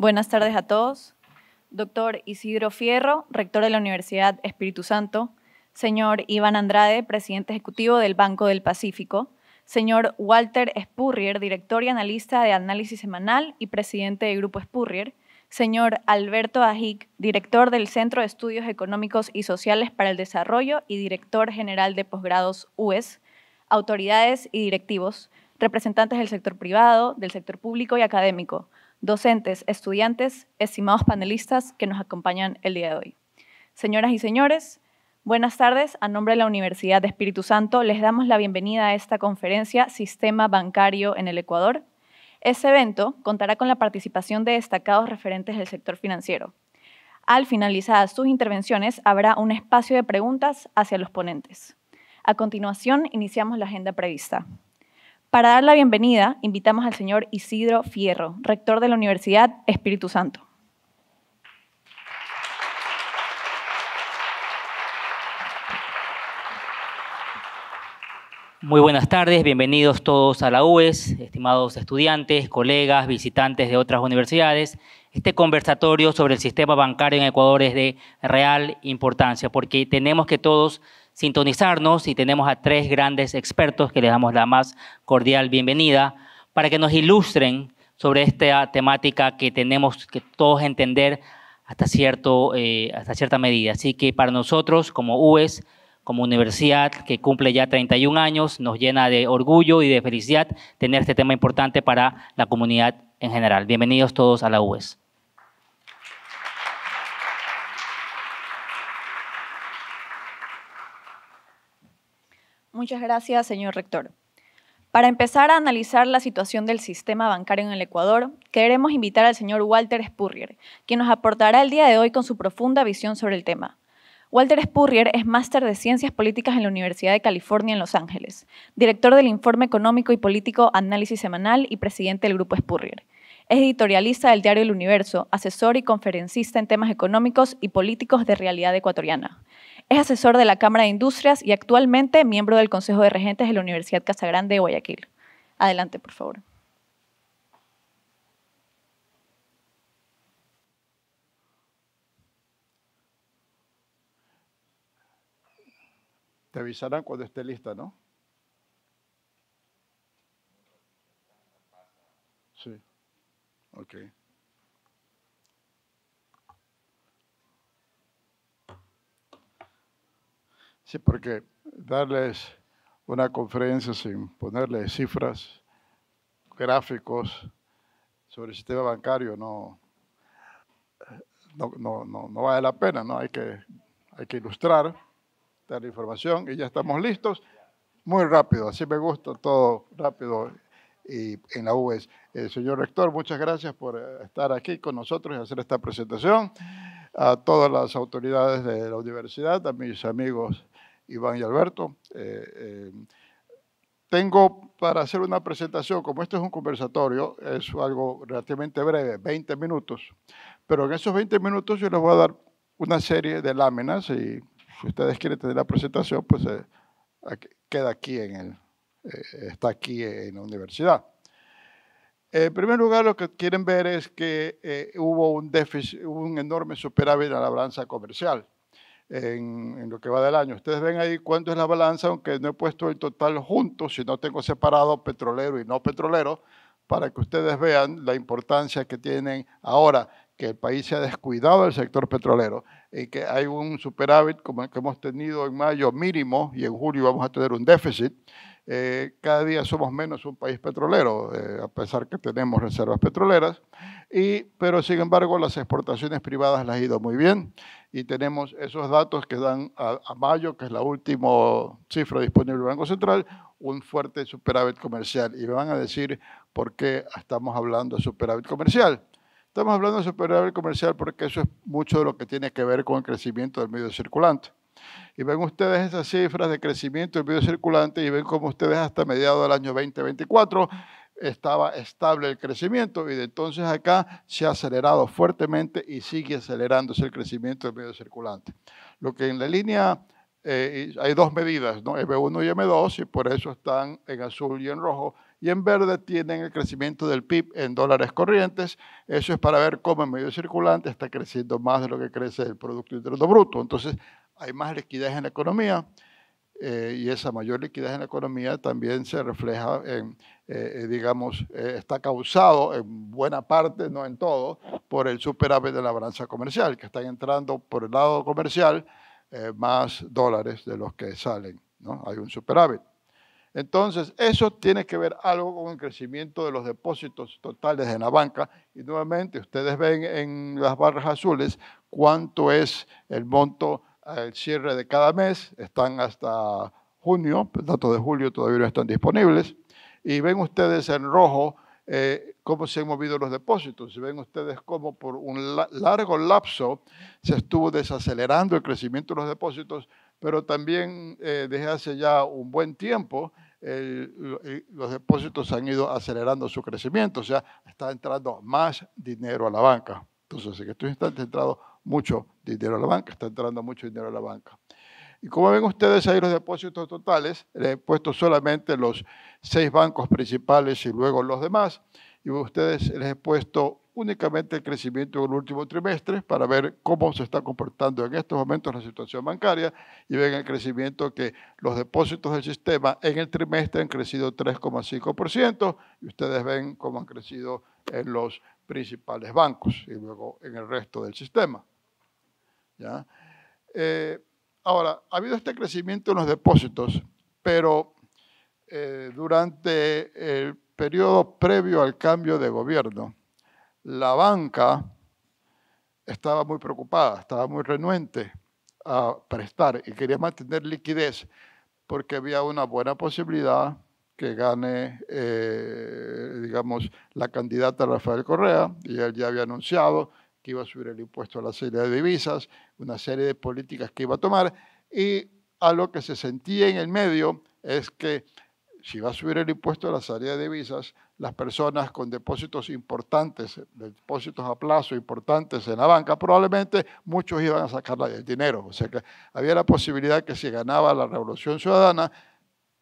Buenas tardes a todos. Doctor Isidro Fierro, rector de la Universidad Espíritu Santo. Señor Iván Andrade, presidente ejecutivo del Banco del Pacífico. Señor Walter Spurrier, director y analista de Análisis Semanal y presidente del Grupo Spurrier. Señor Alberto Ajic, director del Centro de Estudios Económicos y Sociales para el Desarrollo y director general de posgrados UES. Autoridades y directivos, representantes del sector privado, del sector público y académico, docentes, estudiantes, estimados panelistas que nos acompañan el día de hoy. Señoras y señores, buenas tardes. A nombre de la Universidad de Espíritu Santo, les damos la bienvenida a esta conferencia Sistema Bancario en el Ecuador. Este evento contará con la participación de destacados referentes del sector financiero. Al finalizar sus intervenciones, habrá un espacio de preguntas hacia los ponentes. A continuación, iniciamos la agenda prevista. Para dar la bienvenida, invitamos al señor Isidro Fierro, rector de la Universidad Espíritu Santo. Muy buenas tardes, bienvenidos todos a la UES, estimados estudiantes, colegas, visitantes de otras universidades. Este conversatorio sobre el sistema bancario en Ecuador es de real importancia porque tenemos que todos sintonizarnos y tenemos a tres grandes expertos que les damos la más cordial bienvenida para que nos ilustren sobre esta temática que tenemos que todos entender hasta cierta medida. Así que para nosotros como UES, como universidad que cumple ya 31 años, nos llena de orgullo y de felicidad tener este tema importante para la comunidad en general. Bienvenidos todos a la UES. Muchas gracias, señor rector. Para empezar a analizar la situación del sistema bancario en el Ecuador, queremos invitar al señor Walter Spurrier, quien nos aportará el día de hoy con su profunda visión sobre el tema. Walter Spurrier es máster de Ciencias Políticas en la Universidad de California en Los Ángeles, director del Informe Económico y Político Análisis Semanal y presidente del Grupo Spurrier. Es editorialista del diario El Universo, asesor y conferencista en temas económicos y políticos de realidad ecuatoriana. Es asesor de la Cámara de Industrias y actualmente miembro del Consejo de Regentes de la Universidad Casagrande de Guayaquil. Adelante, por favor. Te avisarán cuando esté lista, ¿no? Sí. Ok. Sí, porque darles una conferencia sin ponerles cifras, gráficos sobre el sistema bancario no vale la pena, ¿no? Hay que ilustrar, dar la información y ya estamos listos. Muy rápido, así me gusta, todo rápido y en la UES. Señor rector, muchas gracias por estar aquí con nosotros y hacer esta presentación. A todas las autoridades de la universidad, a mis amigos Iván y Alberto. Tengo para hacer una presentación, como esto es un conversatorio, es algo relativamente breve, 20 minutos, pero en esos 20 minutos yo les voy a dar una serie de láminas y si ustedes quieren tener la presentación, pues queda aquí está aquí en la universidad. En primer lugar, lo que quieren ver es que hubo un déficit, un enorme superávit en la balanza comercial en lo que va del año. Ustedes ven ahí cuánto es la balanza, aunque no he puesto el total junto, sino tengo separado petrolero y no petrolero, para que ustedes vean la importancia que tienen ahora que el país se ha descuidado del sector petrolero y que hay un superávit como el que hemos tenido en mayo mínimo y en julio vamos a tener un déficit. Cada día somos menos un país petrolero, a pesar que tenemos reservas petroleras, pero sin embargo las exportaciones privadas les ha ido muy bien y tenemos esos datos que dan a mayo, que es la última cifra disponible del Banco Central, un fuerte superávit comercial. Y me van a decir por qué estamos hablando de superávit comercial. Estamos hablando de superávit comercial porque eso es mucho de lo que tiene que ver con el crecimiento del medio circulante. Y ven ustedes esas cifras de crecimiento del medio circulante y ven cómo ustedes hasta mediados del año 2024 estaba estable el crecimiento y de entonces acá se ha acelerado fuertemente y sigue acelerándose el crecimiento del medio circulante. Lo que en la línea hay dos medidas, ¿no? M1 y M2, y por eso están en azul y en rojo. Y en verde tienen el crecimiento del PIB en dólares corrientes. Eso es para ver cómo el medio circulante está creciendo más de lo que crece el Producto Interno Bruto. Entonces, hay más liquidez en la economía. Y esa mayor liquidez en la economía también se refleja en, está causado en buena parte, no en todo, por el superávit de la balanza comercial, que están entrando por el lado comercial más dólares de los que salen, ¿no? Hay un superávit. Entonces, eso tiene que ver algo con el crecimiento de los depósitos totales en la banca. Y nuevamente, ustedes ven en las barras azules cuánto es el monto al cierre de cada mes. Están hasta junio, los datos de julio todavía no están disponibles. Y ven ustedes en rojo cómo se han movido los depósitos. Y ven ustedes cómo por un largo lapso se estuvo desacelerando el crecimiento de los depósitos, pero también desde hace ya un buen tiempo los depósitos han ido acelerando su crecimiento, o sea, está entrando más dinero a la banca. Entonces, en estos instantes ha entrado mucho dinero a la banca, está entrando mucho dinero a la banca. Y como ven ustedes ahí los depósitos totales, les he puesto solamente los 6 bancos principales y luego los demás, y a ustedes les he puesto únicamente el crecimiento en el último trimestre para ver cómo se está comportando en estos momentos la situación bancaria, y ven el crecimiento que los depósitos del sistema en el trimestre han crecido 3,5%, y ustedes ven cómo han crecido en los principales bancos y luego en el resto del sistema. ¿Ya? Ahora, ha habido este crecimiento en los depósitos, pero durante el periodo previo al cambio de gobierno, la banca estaba muy preocupada, estaba muy renuente a prestar y quería mantener liquidez porque había una buena posibilidad que gane, digamos, la candidata Rafael Correa, y él ya había anunciado que iba a subir el impuesto a la salida de divisas, una serie de políticas que iba a tomar, y a lo que se sentía en el medio es que si va a subir el impuesto a la salida de divisas, las personas con depósitos importantes, depósitos a plazo importantes en la banca, probablemente muchos iban a sacar el dinero. O sea que había la posibilidad que si ganaba la Revolución Ciudadana,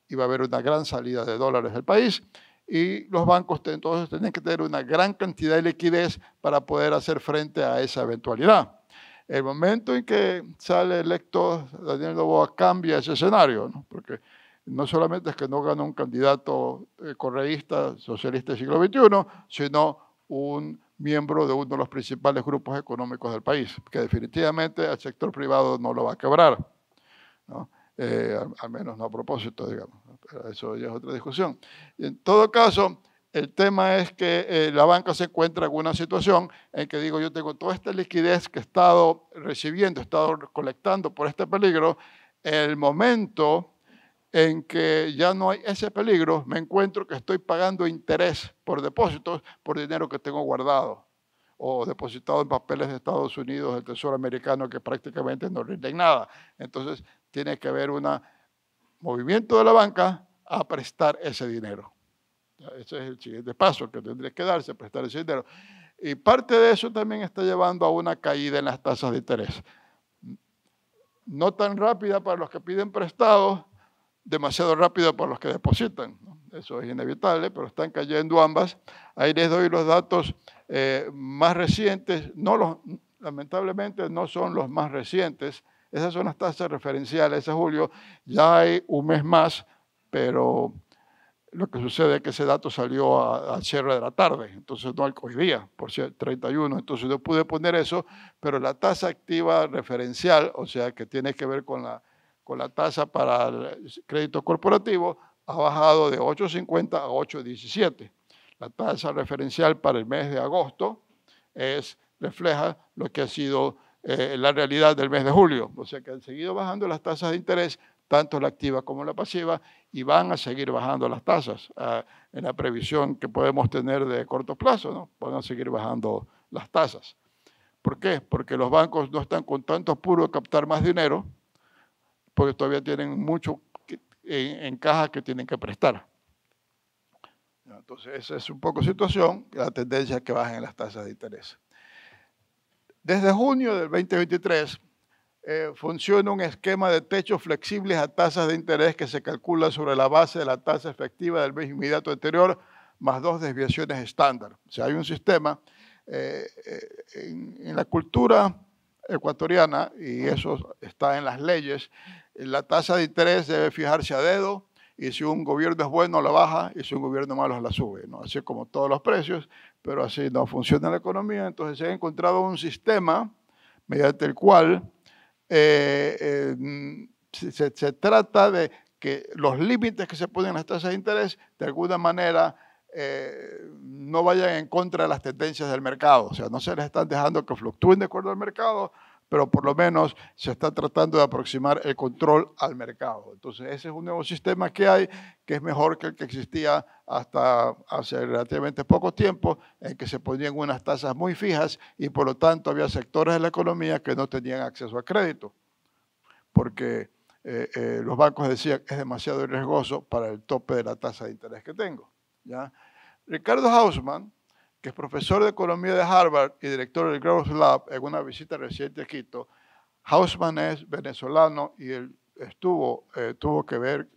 iba a haber una gran salida de dólares del país, y los bancos entonces tenían que tener una gran cantidad de liquidez para poder hacer frente a esa eventualidad. El momento en que sale electo Daniel Noboa cambia ese escenario, ¿no? Porque no solamente es que no gana un candidato correísta, socialista del siglo XXI, sino un miembro de uno de los principales grupos económicos del país, que definitivamente al sector privado no lo va a quebrar, ¿no? Al menos no a propósito, digamos. Pero eso ya es otra discusión. Y en todo caso, el tema es que la banca se encuentra en una situación en que digo, yo tengo toda esta liquidez que he estado recibiendo, he estado colectando por este peligro. El momento en que ya no hay ese peligro, me encuentro que estoy pagando interés por depósitos por dinero que tengo guardado o depositado en papeles de Estados Unidos, del Tesoro americano, que prácticamente no rinden nada. Entonces, tiene que haber un movimiento de la banca a prestar ese dinero. Ese es el siguiente paso que tendría que darse, prestar ese dinero. Y parte de eso también está llevando a una caída en las tasas de interés. No tan rápida para los que piden prestados, demasiado rápido para los que depositan, ¿no? Eso es inevitable, pero están cayendo ambas. Ahí les doy los datos más recientes. Lamentablemente no son los más recientes. Esas son las tasas referenciales. Ese julio ya hay un mes más, pero lo que sucede es que ese dato salió al cierre de la tarde, entonces no al hoy día, por ser 31. Entonces yo pude poner eso, pero la tasa activa referencial, o sea, que tiene que ver con la tasa para el crédito corporativo, ha bajado de 8,50 a 8,17. La tasa referencial para el mes de agosto refleja lo que ha sido la realidad del mes de julio. O sea que han seguido bajando las tasas de interés, tanto la activa como la pasiva, y van a seguir bajando las tasas en la previsión que podemos tener de corto plazo, ¿no? Van a seguir bajando las tasas. ¿Por qué? Porque los bancos no están con tanto apuro de captar más dinero, porque todavía tienen mucho en caja que tienen que prestar. Entonces, esa es un poco situación, la tendencia es que bajen las tasas de interés. Desde junio del 2023, funciona un esquema de techos flexibles a tasas de interés que se calcula sobre la base de la tasa efectiva del mes inmediato anterior más 2 desviaciones estándar. O sea, hay un sistema en la cultura ecuatoriana, y eso está en las leyes, la tasa de interés debe fijarse a dedo, y si un gobierno es bueno la baja y si un gobierno malo la sube, ¿no? Así como todos los precios, pero así no funciona la economía. Entonces se ha encontrado un sistema mediante el cual se trata de que los límites que se ponen en las tasas de interés de alguna manera no vayan en contra de las tendencias del mercado. O sea, no se les están dejando que fluctúen de acuerdo al mercado, pero por lo menos se está tratando de aproximar el control al mercado. Entonces, ese es un nuevo sistema que hay, que es mejor que el que existía hasta hace relativamente poco tiempo, en que se ponían unas tasas muy fijas y por lo tanto había sectores de la economía que no tenían acceso a crédito, porque los bancos decían que es demasiado riesgoso para el tope de la tasa de interés que tengo, ¿ya? Ricardo Hausmann, que es profesor de economía de Harvard y director del Growth Lab, en una visita reciente a Quito. Hausmann es venezolano y él tuvo que ver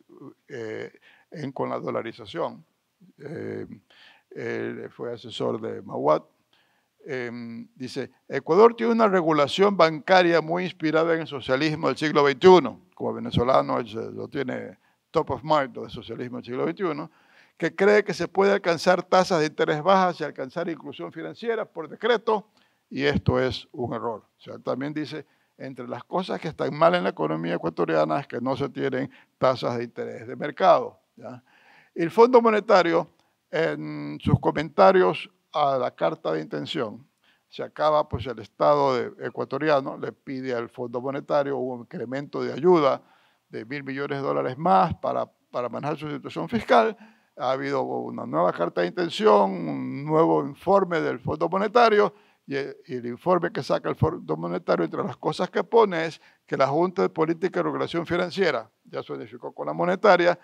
con la dolarización. Él fue asesor de Mawat. Dice, Ecuador tiene una regulación bancaria muy inspirada en el socialismo del siglo XXI. Como venezolano, él lo tiene top of mind, del socialismo del siglo XXI, que cree que se puede alcanzar tasas de interés bajas y alcanzar inclusión financiera por decreto, y esto es un error. O sea, también dice, entre las cosas que están mal en la economía ecuatoriana es que no se tienen tasas de interés de mercado, ¿ya? El Fondo Monetario, en sus comentarios a la carta de intención, se acaba, pues el Estado ecuatoriano le pide al Fondo Monetario un incremento de ayuda de $1.000 millones más para manejar su situación fiscal. Ha habido una nueva carta de intención, un nuevo informe del Fondo Monetario, y el informe que saca el Fondo Monetario, entre las cosas que pone, es que la Junta de Política y Regulación Financiera, ya se unificó con la monetaria,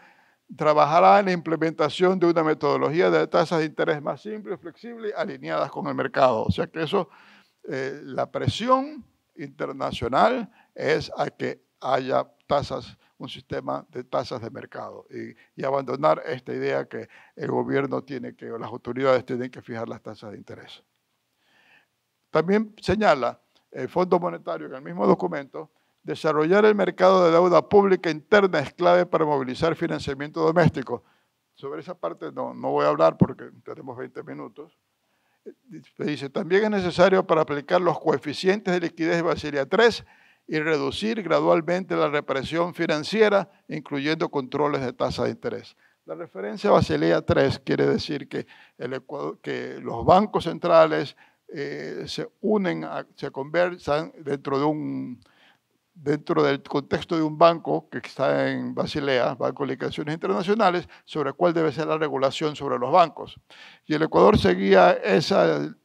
trabajará en la implementación de una metodología de tasas de interés más simple y flexible, alineadas con el mercado. O sea que eso, la presión internacional es a que haya tasas, un sistema de tasas de mercado, y abandonar esta idea que el gobierno tiene que, o las autoridades tienen que fijar las tasas de interés. También señala el Fondo Monetario en el mismo documento, desarrollar el mercado de deuda pública interna es clave para movilizar financiamiento doméstico. Sobre esa parte no voy a hablar porque tenemos 20 minutos. Dice, también es necesario para aplicar los coeficientes de liquidez de Basilea III y reducir gradualmente la represión financiera, incluyendo controles de tasa de interés. La referencia a Basilea III quiere decir que los bancos centrales se unen, se conversan dentro del contexto de un banco que está en Basilea, Banco de Liquidaciones Internacionales, sobre cuál debe ser la regulación sobre los bancos. Y el Ecuador seguía esa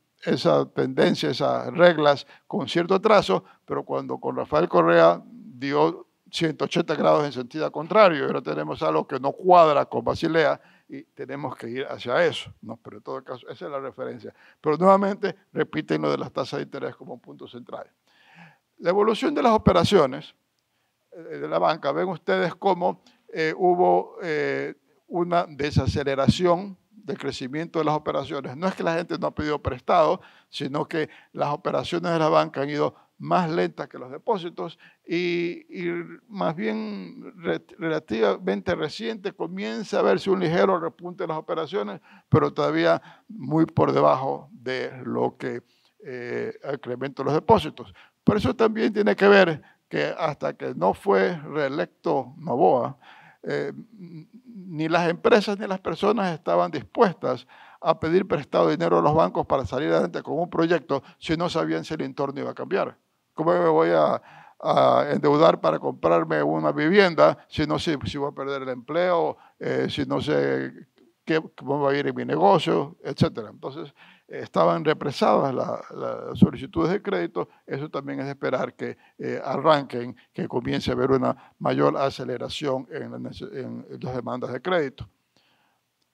tendencia, esas reglas con cierto atraso, pero cuando con Rafael Correa dio 180 grados en sentido contrario, ahora tenemos algo que no cuadra con Basilea y tenemos que ir hacia eso, ¿no? Pero en todo caso, esa es la referencia. Pero nuevamente repiten lo de las tasas de interés como un punto central. La evolución de las operaciones de la banca, ven ustedes cómo hubo una desaceleración del crecimiento de las operaciones. No es que la gente no ha pedido prestado, sino que las operaciones de la banca han ido más lentas que los depósitos y más bien relativamente reciente comienza a verse un ligero repunte de las operaciones, pero todavía muy por debajo de lo que el incremento de los depósitos. Por eso también tiene que ver que hasta que no fue reelecto Noboa, ni las empresas ni las personas estaban dispuestas a pedir prestado dinero a los bancos para salir adelante con un proyecto si no sabían si el entorno iba a cambiar. ¿Cómo me voy a endeudar para comprarme una vivienda si no sé si voy a perder el empleo, si no sé cómo va a ir en mi negocio, etcétera? Entonces, estaban represadas las solicitudes de crédito. Eso también es de esperar que arranquen, que comience a haber una mayor aceleración en las demandas de crédito,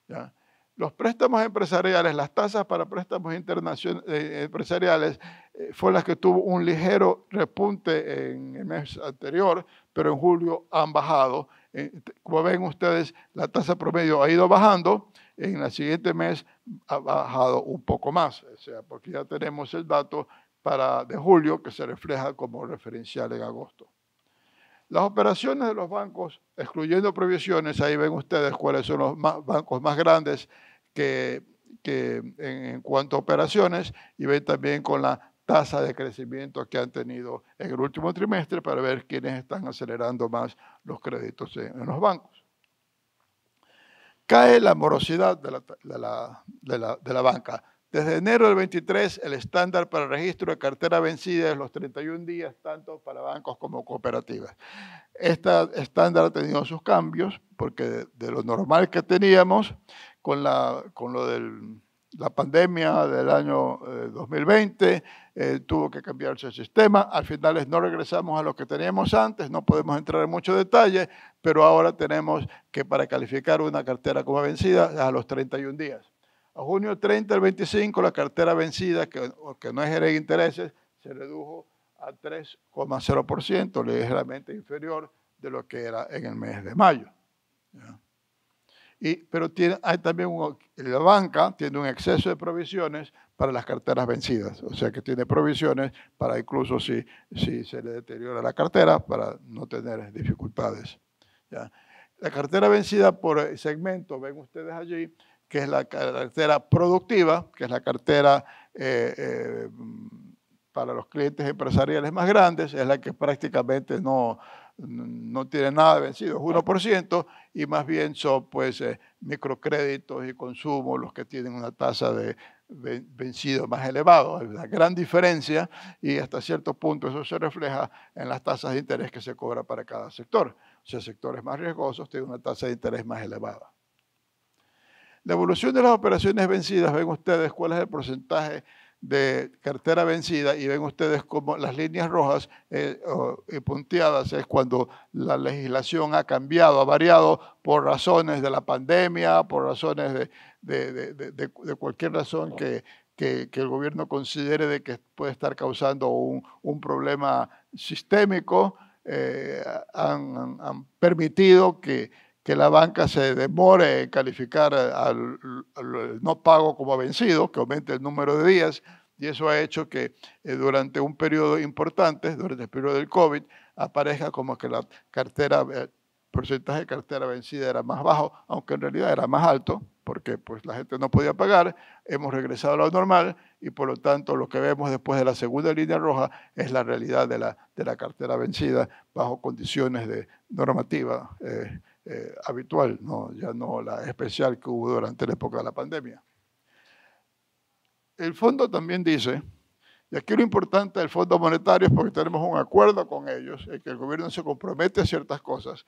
¿ya? Los préstamos empresariales, las tasas para préstamos empresariales fueron las que tuvo un ligero repunte en el mes anterior, pero en julio han bajado. Como ven ustedes, la tasa promedio ha ido bajando. En el siguiente mes ha bajado un poco más, o sea, porque ya tenemos el dato de julio que se refleja como referencial en agosto. Las operaciones de los bancos, excluyendo provisiones, ahí ven ustedes cuáles son los bancos más grandes que en cuanto a operaciones, y ven también con la tasa de crecimiento que han tenido en el último trimestre para ver quiénes están acelerando más los créditos en los bancos. Cae la morosidad de la banca. Desde enero del 23, el estándar para el registro de cartera vencida es los 31 días, tanto para bancos como cooperativas. Este estándar ha tenido sus cambios, porque de lo normal que teníamos, con lo de la pandemia del año 2020, tuvo que cambiarse el sistema. Al final no regresamos a lo que teníamos antes, no podemos entrar en mucho detalle, pero ahora tenemos que para calificar una cartera como vencida es a los 31 días. A junio 30 del 25, la cartera vencida, que no genera intereses, se redujo a 3,0%, ligeramente inferior de lo que era en el mes de mayo. ¿Ya? Pero hay también la banca tiene un exceso de provisiones para las carteras vencidas, o sea que tiene provisiones para incluso si se le deteriora la cartera, para no tener dificultades. ¿Ya? La cartera vencida por segmento, ven ustedes allí, que es la cartera productiva, que es la cartera para los clientes empresariales más grandes, es la que prácticamente no tiene nada vencido, es 1%, y más bien son pues microcréditos y consumo los que tienen una tasa de vencido más elevado. Hay una gran diferencia y hasta cierto punto eso se refleja en las tasas de interés que se cobra para cada sector. O sea, sectores más riesgosos tienen una tasa de interés más elevada. La evolución de las operaciones vencidas, ven ustedes cuál es el porcentaje de cartera vencida y ven ustedes como las líneas rojas punteadas es cuando la legislación ha cambiado, ha variado por razones de la pandemia, por razones de cualquier razón que el gobierno considere de que puede estar causando un problema sistémico. Han permitido que la banca se demore en calificar al no pago como vencido, que aumente el número de días, y eso ha hecho que durante un periodo importante, durante el periodo del COVID, aparezca como que la cartera, el porcentaje de cartera vencida era más bajo, aunque en realidad era más alto, porque pues la gente no podía pagar. Hemos regresado a lo normal y por lo tanto lo que vemos después de la segunda línea roja es la realidad de la cartera vencida bajo condiciones de normativa habitual, ya no la especial que hubo durante la época de la pandemia. El fondo también dice, y aquí lo importante del Fondo Monetario es porque tenemos un acuerdo con ellos, en que el gobierno se compromete a ciertas cosas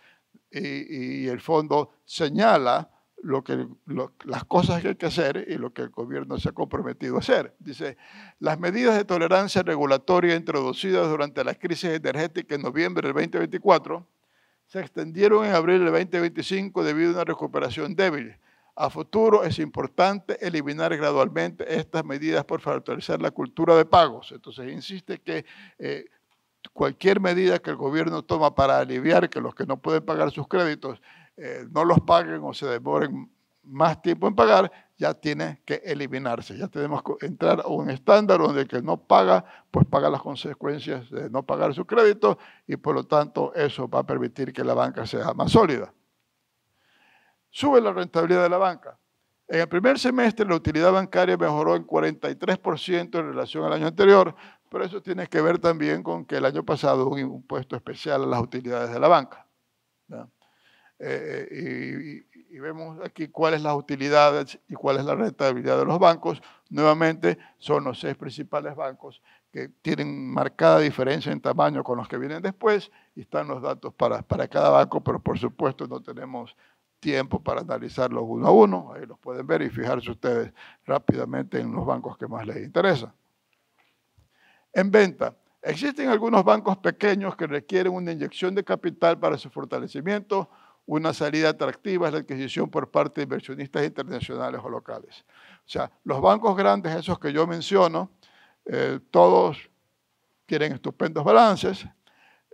y el fondo señala las cosas que hay que hacer y lo que el gobierno se ha comprometido a hacer. Dice, las medidas de tolerancia regulatoria introducidas durante la crisis energética en noviembre del 2024 se extendieron en abril del 2025 debido a una recuperación débil. A futuro es importante eliminar gradualmente estas medidas por fortalecer la cultura de pagos. Entonces insiste que cualquier medida que el gobierno toma para aliviar que los que no pueden pagar sus créditos no los paguen o se demoren más tiempo en pagar, ya tiene que eliminarse. Ya tenemos que entrar a un estándar donde el que no paga, pues paga las consecuencias de no pagar su crédito y por lo tanto eso va a permitir que la banca sea más sólida. Sube la rentabilidad de la banca. En el primer semestre la utilidad bancaria mejoró en 43% en relación al año anterior, pero eso tiene que ver también con que el año pasado hubo un impuesto especial a las utilidades de la banca. ¿Ya? Y vemos aquí cuáles las utilidades y cuál es la rentabilidad de los bancos. Nuevamente son los 6 principales bancos que tienen marcada diferencia en tamaño con los que vienen después y están los datos para cada banco, pero por supuesto no tenemos tiempo para analizarlos uno a uno. Ahí los pueden ver y fijarse ustedes rápidamente en los bancos que más les interesa. En venta. Existen algunos bancos pequeños que requieren una inyección de capital para su fortalecimiento. una salida atractiva es la adquisición por parte de inversionistas internacionales o locales. O sea, los bancos grandes, esos que yo menciono, todos tienen estupendos balances,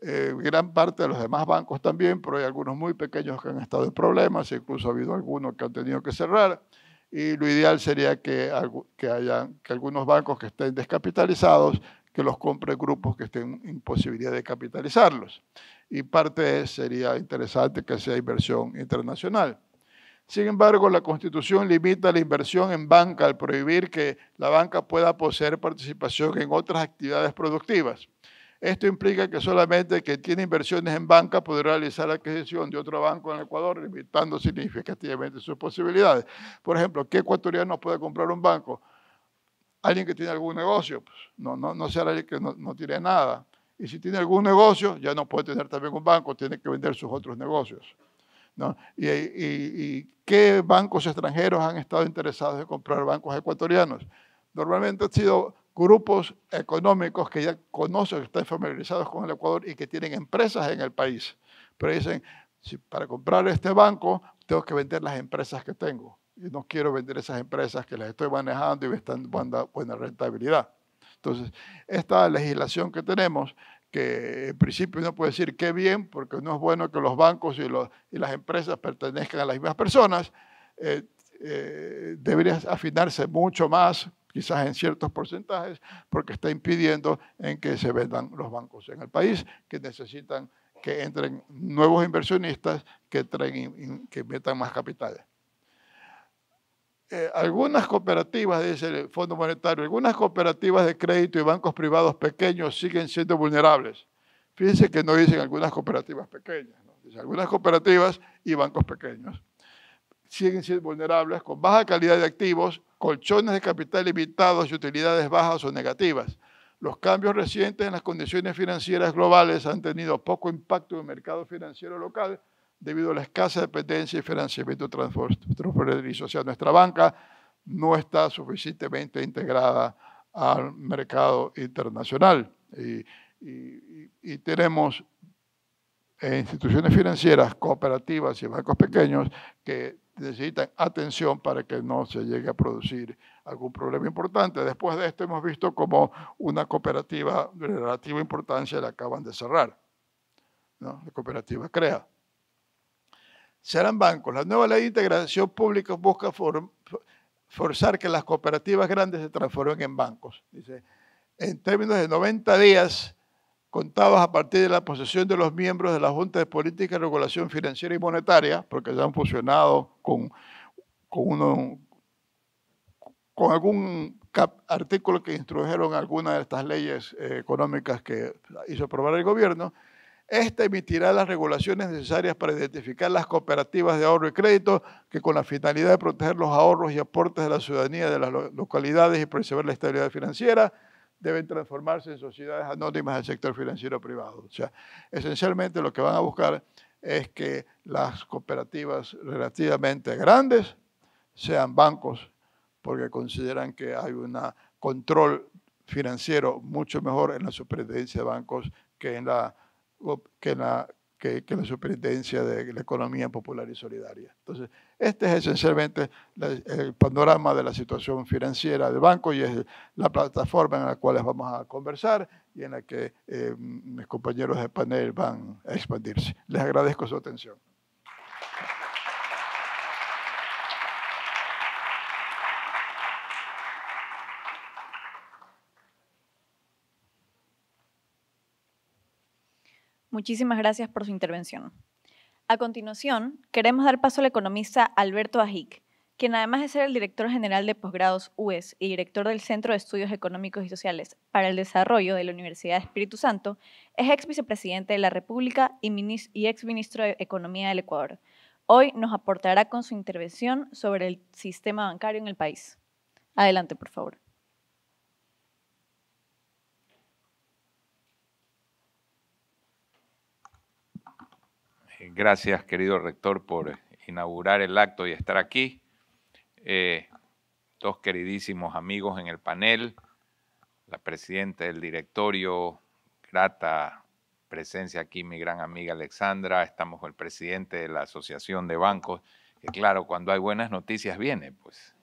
gran parte de los demás bancos también, pero hay algunos muy pequeños que han estado en problemas, incluso ha habido algunos que han tenido que cerrar, y lo ideal sería que algunos bancos que estén descapitalizados, que los compren grupos que estén en posibilidad de capitalizarlos. Y parte sería interesante que sea inversión internacional. Sin embargo, la Constitución limita la inversión en banca al prohibir que la banca pueda poseer participación en otras actividades productivas. Esto implica que solamente quien tiene inversiones en banca podrá realizar la adquisición de otro banco en el Ecuador, limitando significativamente sus posibilidades. Por ejemplo, ¿qué ecuatoriano puede comprar un banco? Alguien que tiene algún negocio, pues, no será alguien que no tiene nada. Y si tiene algún negocio, ya no puede tener también un banco, tiene que vender sus otros negocios, ¿no? ¿Y qué bancos extranjeros han estado interesados en comprar bancos ecuatorianos? Normalmente han sido grupos económicos que ya conocen, que están familiarizados con el Ecuador y que tienen empresas en el país. Pero dicen, si para comprar este banco tengo que vender las empresas que tengo. Y no quiero vender esas empresas que las estoy manejando y me están dando buena rentabilidad. Entonces, esta legislación que tenemos, que en principio uno puede decir qué bien, porque no es bueno que los bancos y las empresas pertenezcan a las mismas personas, debería afinarse mucho más, quizás en ciertos porcentajes, porque está impidiendo en que se vendan los bancos en el país, que necesitan que entren nuevos inversionistas que metan más capitales. Algunas cooperativas, dice el Fondo Monetario, algunas cooperativas de crédito y bancos privados pequeños siguen siendo vulnerables. Fíjense que no dicen algunas cooperativas pequeñas, ¿no? Dicen algunas cooperativas y bancos pequeños. Siguen siendo vulnerables con baja calidad de activos, colchones de capital limitados y utilidades bajas o negativas. Los cambios recientes en las condiciones financieras globales han tenido poco impacto en el mercado financiero local, debido a la escasa dependencia y financiamiento transfronterizo. O sea, nuestra banca no está suficientemente integrada al mercado internacional. Y tenemos instituciones financieras, cooperativas y bancos pequeños que necesitan atención para que no se llegue a producir algún problema importante. Después de esto hemos visto como una cooperativa de relativa importancia la acaban de cerrar, ¿no? La cooperativa CREA. Serán bancos. La nueva ley de integración pública busca forzar que las cooperativas grandes se transformen en bancos. Dice, en términos de 90 días contados a partir de la posesión de los miembros de la Junta de Política y Regulación Financiera y Monetaria, porque ya han fusionado con algún artículo que introdujeron alguna de estas leyes económicas que hizo aprobar el gobierno. Esta emitirá las regulaciones necesarias para identificar las cooperativas de ahorro y crédito que con la finalidad de proteger los ahorros y aportes de la ciudadanía de las localidades y preservar la estabilidad financiera, deben transformarse en sociedades anónimas del sector financiero privado. O sea, esencialmente lo que van a buscar es que las cooperativas relativamente grandes sean bancos, porque consideran que hay un control financiero mucho mejor en la superintendencia de bancos que en la superintendencia de la economía popular y solidaria. Entonces, este es esencialmente el panorama de la situación financiera del banco y es la plataforma en la cual vamos a conversar y en la que mis compañeros de panel van a expandirse. Les agradezco su atención. Muchísimas gracias por su intervención. A continuación, queremos dar paso al economista Alberto Ajic, quien además de ser el director general de posgrados UES y director del Centro de Estudios Económicos y Sociales para el Desarrollo de la Universidad de Espíritu Santo, es ex vicepresidente de la República y ex ministro de Economía del Ecuador. Hoy nos aportará con su intervención sobre el sistema bancario en el país. Adelante, por favor. Gracias, querido rector, por inaugurar el acto y estar aquí. Dos queridísimos amigos en el panel, la presidenta del directorio, grata presencia aquí mi gran amiga Alexandra, estamos con el presidente de la Asociación de Bancos, que claro, cuando hay buenas noticias viene, pues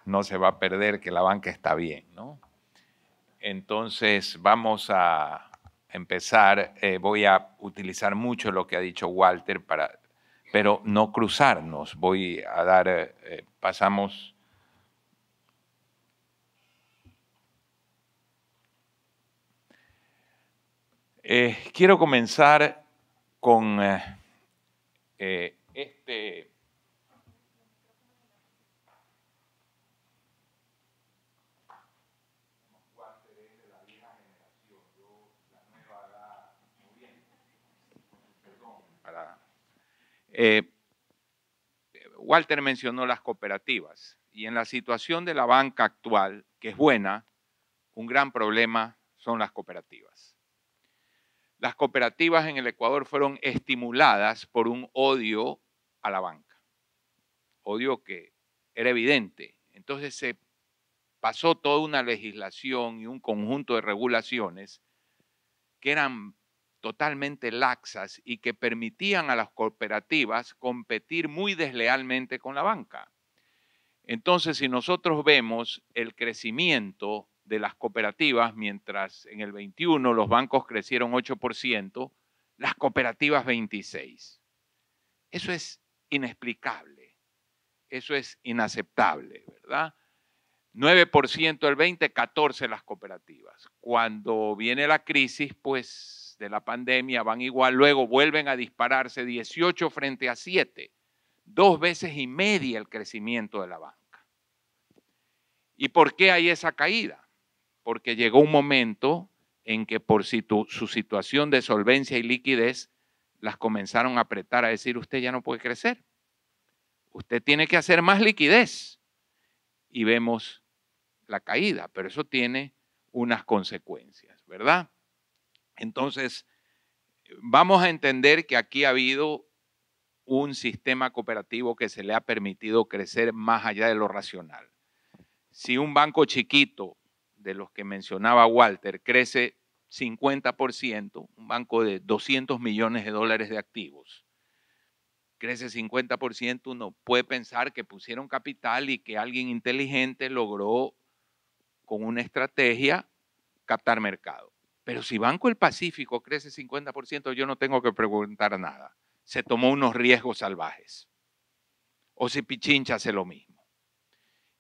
no se va a perder que la banca está bien, ¿no? Entonces vamos a empezar, voy a utilizar mucho lo que ha dicho Walter, pero no cruzarnos, voy a dar, pasamos... quiero comenzar con este... Walter mencionó las cooperativas y en la situación de la banca actual, que es buena, un gran problema son las cooperativas. Las cooperativas en el Ecuador fueron estimuladas por un odio a la banca, odio que era evidente. Entonces se pasó toda una legislación y un conjunto de regulaciones que eran totalmente laxas y que permitían a las cooperativas competir muy deslealmente con la banca. Entonces, si nosotros vemos el crecimiento de las cooperativas, mientras en el 21 los bancos crecieron 8%, las cooperativas 26%. Eso es inexplicable, eso es inaceptable, ¿verdad? 9% el 20, 14% las cooperativas. Cuando viene la crisis, pues, de la pandemia, van igual, luego vuelven a dispararse 18 frente a 7, 2,5 veces el crecimiento de la banca. ¿Y por qué hay esa caída? Porque llegó un momento en que por su situación de solvencia y liquidez, las comenzaron a apretar a decir, usted ya no puede crecer, usted tiene que hacer más liquidez. Y vemos la caída, pero eso tiene unas consecuencias, ¿verdad? Entonces, vamos a entender que aquí ha habido un sistema cooperativo que se le ha permitido crecer más allá de lo racional. Si un banco chiquito, de los que mencionaba Walter, crece 50%, un banco de $200 millones de activos, crece 50%, uno puede pensar que pusieron capital y que alguien inteligente logró con una estrategia captar mercado. Pero si Banco del Pacífico crece 50%, yo no tengo que preguntar nada. Se tomó unos riesgos salvajes. O si Pichincha hace lo mismo.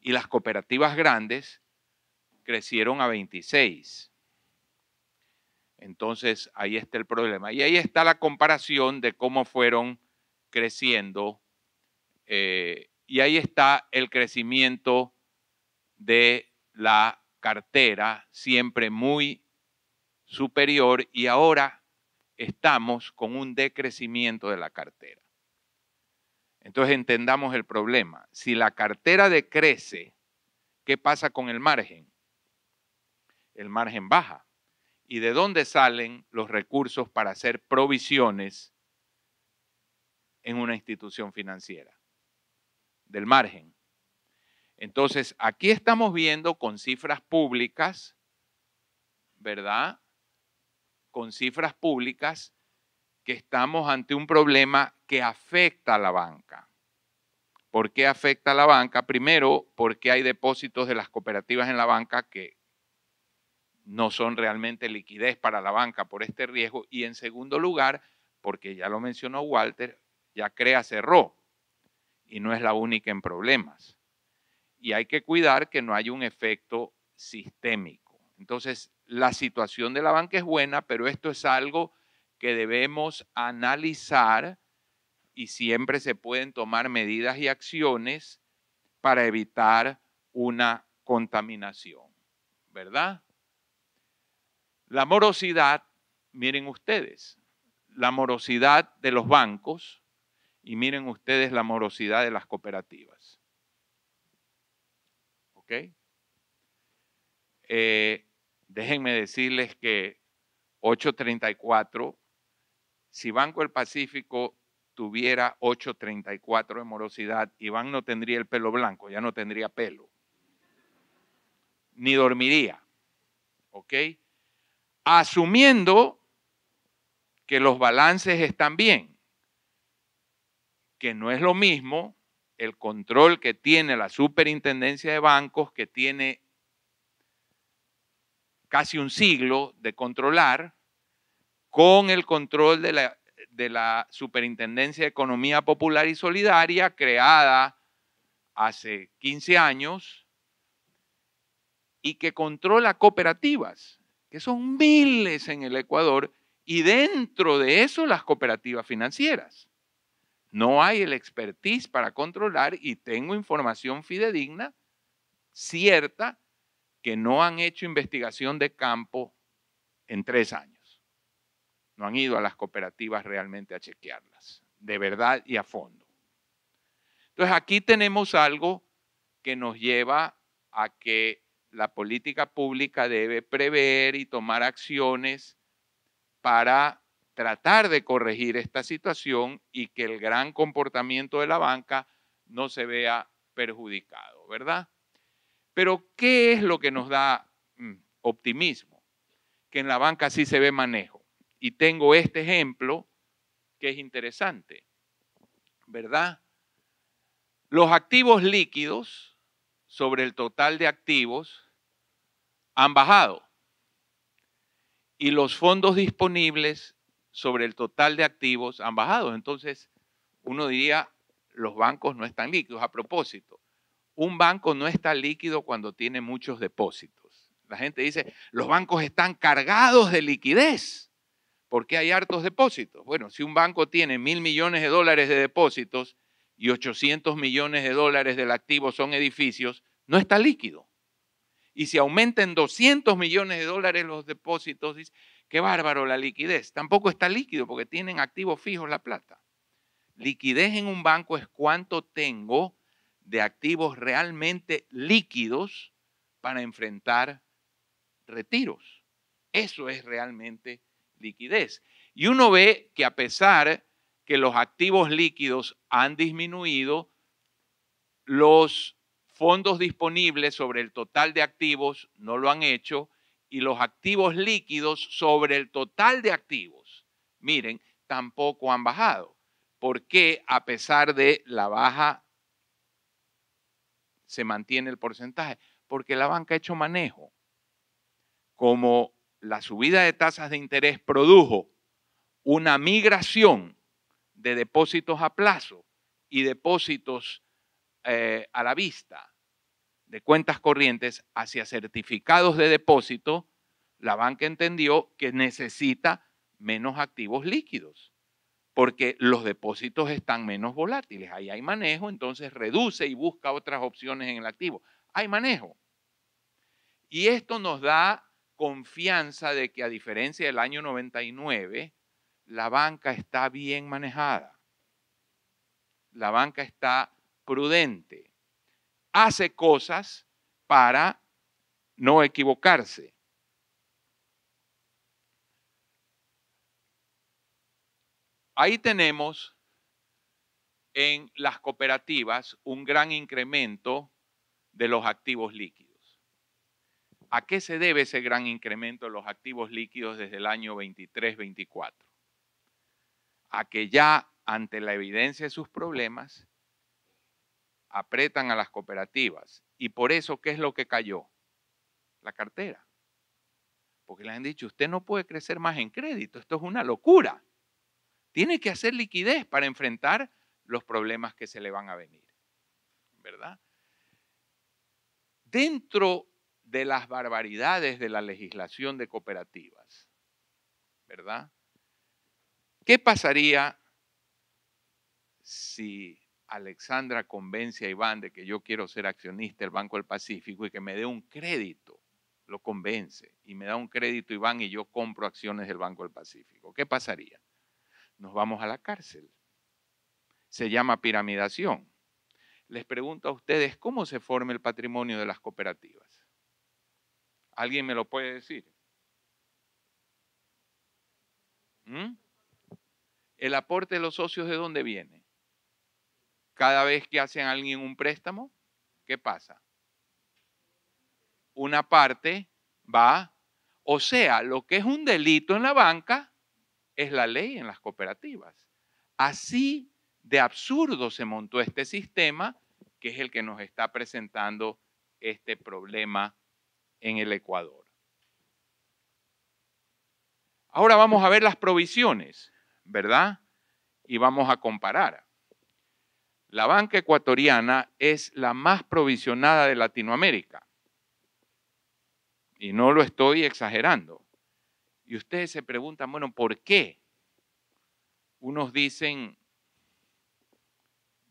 Y las cooperativas grandes crecieron a 26%. Entonces, ahí está el problema. Y ahí está la comparación de cómo fueron creciendo. Y ahí está el crecimiento de la cartera, siempre muy superior, y ahora estamos con un decrecimiento de la cartera. Entonces entendamos el problema. Si la cartera decrece, ¿qué pasa con el margen? El margen baja. ¿Y de dónde salen los recursos para hacer provisiones en una institución financiera? Del margen. Entonces, aquí estamos viendo con cifras públicas, ¿verdad? Con cifras públicas que estamos ante un problema que afecta a la banca. ¿Por qué afecta a la banca? Primero, porque hay depósitos de las cooperativas en la banca que no son realmente liquidez para la banca por este riesgo. Y en segundo lugar, porque ya lo mencionó Walter, ya CREA cerró y no es la única en problemas. Y hay que cuidar que no haya un efecto sistémico. Entonces, la situación de la banca es buena, pero esto es algo que debemos analizar y siempre se pueden tomar medidas y acciones para evitar una contaminación, ¿verdad? La morosidad, miren ustedes, la morosidad de los bancos y miren ustedes la morosidad de las cooperativas. ¿Ok? Déjenme decirles que 8.34, si Banco del Pacífico tuviera 8.34 de morosidad, Iván no tendría el pelo blanco, ya no tendría pelo, ni dormiría, ¿ok? Asumiendo que los balances están bien, que no es lo mismo el control que tiene la Superintendencia de Bancos, que tiene casi un siglo de controlar, con el control de la Superintendencia de Economía Popular y Solidaria, creada hace 15 años, y que controla cooperativas, que son miles en el Ecuador, y dentro de eso las cooperativas financieras. No hay el expertise para controlar, y tengo información fidedigna, cierta, que no han hecho investigación de campo en 3 años. No han ido a las cooperativas realmente a chequearlas, de verdad y a fondo. Entonces aquí tenemos algo que nos lleva a que la política pública debe prever y tomar acciones para tratar de corregir esta situación y que el gran comportamiento de la banca no se vea perjudicado, ¿verdad? Pero ¿qué es lo que nos da optimismo? Que en la banca sí se ve manejo. Y tengo este ejemplo que es interesante, ¿verdad? Los activos líquidos sobre el total de activos han bajado y los fondos disponibles sobre el total de activos han bajado. Entonces, uno diría, los bancos no están líquidos. A propósito, un banco no está líquido cuando tiene muchos depósitos. La gente dice, los bancos están cargados de liquidez. ¿Por qué hay hartos depósitos? Bueno, si un banco tiene $1.000 millones de depósitos y 800 millones de dólares del activo son edificios, no está líquido. Y si aumentan 200 millones de dólares los depósitos, dice, qué bárbaro la liquidez. Tampoco está líquido porque tienen activos fijos la plata. Liquidez en un banco es cuánto tengo de activos realmente líquidos para enfrentar retiros. Eso es realmente liquidez. Y uno ve que a pesar que los activos líquidos han disminuido, los fondos disponibles sobre el total de activos no lo han hecho, y los activos líquidos sobre el total de activos, miren, tampoco han bajado. ¿Por qué a pesar de la baja se mantiene el porcentaje? Porque la banca ha hecho manejo. Como la subida de tasas de interés produjo una migración de depósitos a plazo y depósitos a la vista de cuentas corrientes hacia certificados de depósito, la banca entendió que necesita menos activos líquidos porque los depósitos están menos volátiles. Ahí hay manejo, entonces reduce y busca otras opciones en el activo. Hay manejo. Y esto nos da confianza de que, a diferencia del año 99, la banca está bien manejada. La banca está prudente. Hace cosas para no equivocarse. Ahí tenemos en las cooperativas un gran incremento de los activos líquidos. ¿A qué se debe ese gran incremento de los activos líquidos desde el año 23-24? A que ya, ante la evidencia de sus problemas, apretan a las cooperativas. Y por eso, ¿qué es lo que cayó? La cartera. Porque les han dicho, usted no puede crecer más en crédito, esto es una locura. Tiene que hacer liquidez para enfrentar los problemas que se le van a venir, ¿verdad? Dentro de las barbaridades de la legislación de cooperativas, ¿verdad? ¿Qué pasaría si Alexandra convence a Iván de que yo quiero ser accionista del Banco del Pacífico y que me dé un crédito? Lo convence y me da un crédito Iván y yo compro acciones del Banco del Pacífico. ¿Qué pasaría? Nos vamos a la cárcel. Se llama piramidación. Les pregunto a ustedes, ¿cómo se forma el patrimonio de las cooperativas? ¿Alguien me lo puede decir? ¿El aporte de los socios de dónde viene? Cada vez que hacen a alguien un préstamo, ¿qué pasa? Una parte va, o sea, lo que es un delito en la banca, es la ley en las cooperativas. Así de absurdo se montó este sistema, que es el que nos está presentando este problema en el Ecuador. Ahora vamos a ver las provisiones, ¿verdad? Y vamos a comparar. La banca ecuatoriana es la más provisionada de Latinoamérica. Y no lo estoy exagerando. Y ustedes se preguntan, bueno, ¿por qué? Unos dicen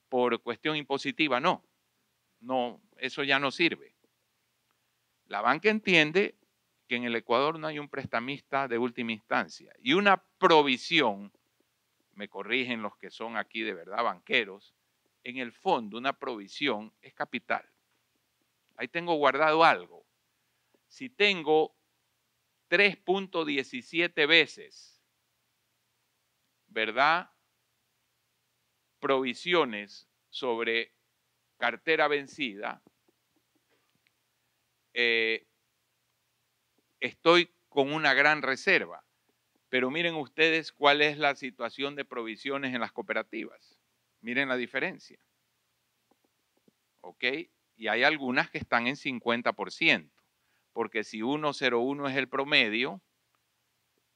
por cuestión impositiva. No, eso ya no sirve. La banca entiende que en el Ecuador no hay un prestamista de última instancia. Y una provisión, me corrigen los que son aquí de verdad banqueros, en el fondo una provisión es capital. Ahí tengo guardado algo. Si tengo 3.17 veces, ¿verdad?, provisiones sobre cartera vencida, estoy con una gran reserva. Pero miren ustedes cuál es la situación de provisiones en las cooperativas. Miren la diferencia. ¿Ok? Y hay algunas que están en 50%, porque si 1,01 es el promedio,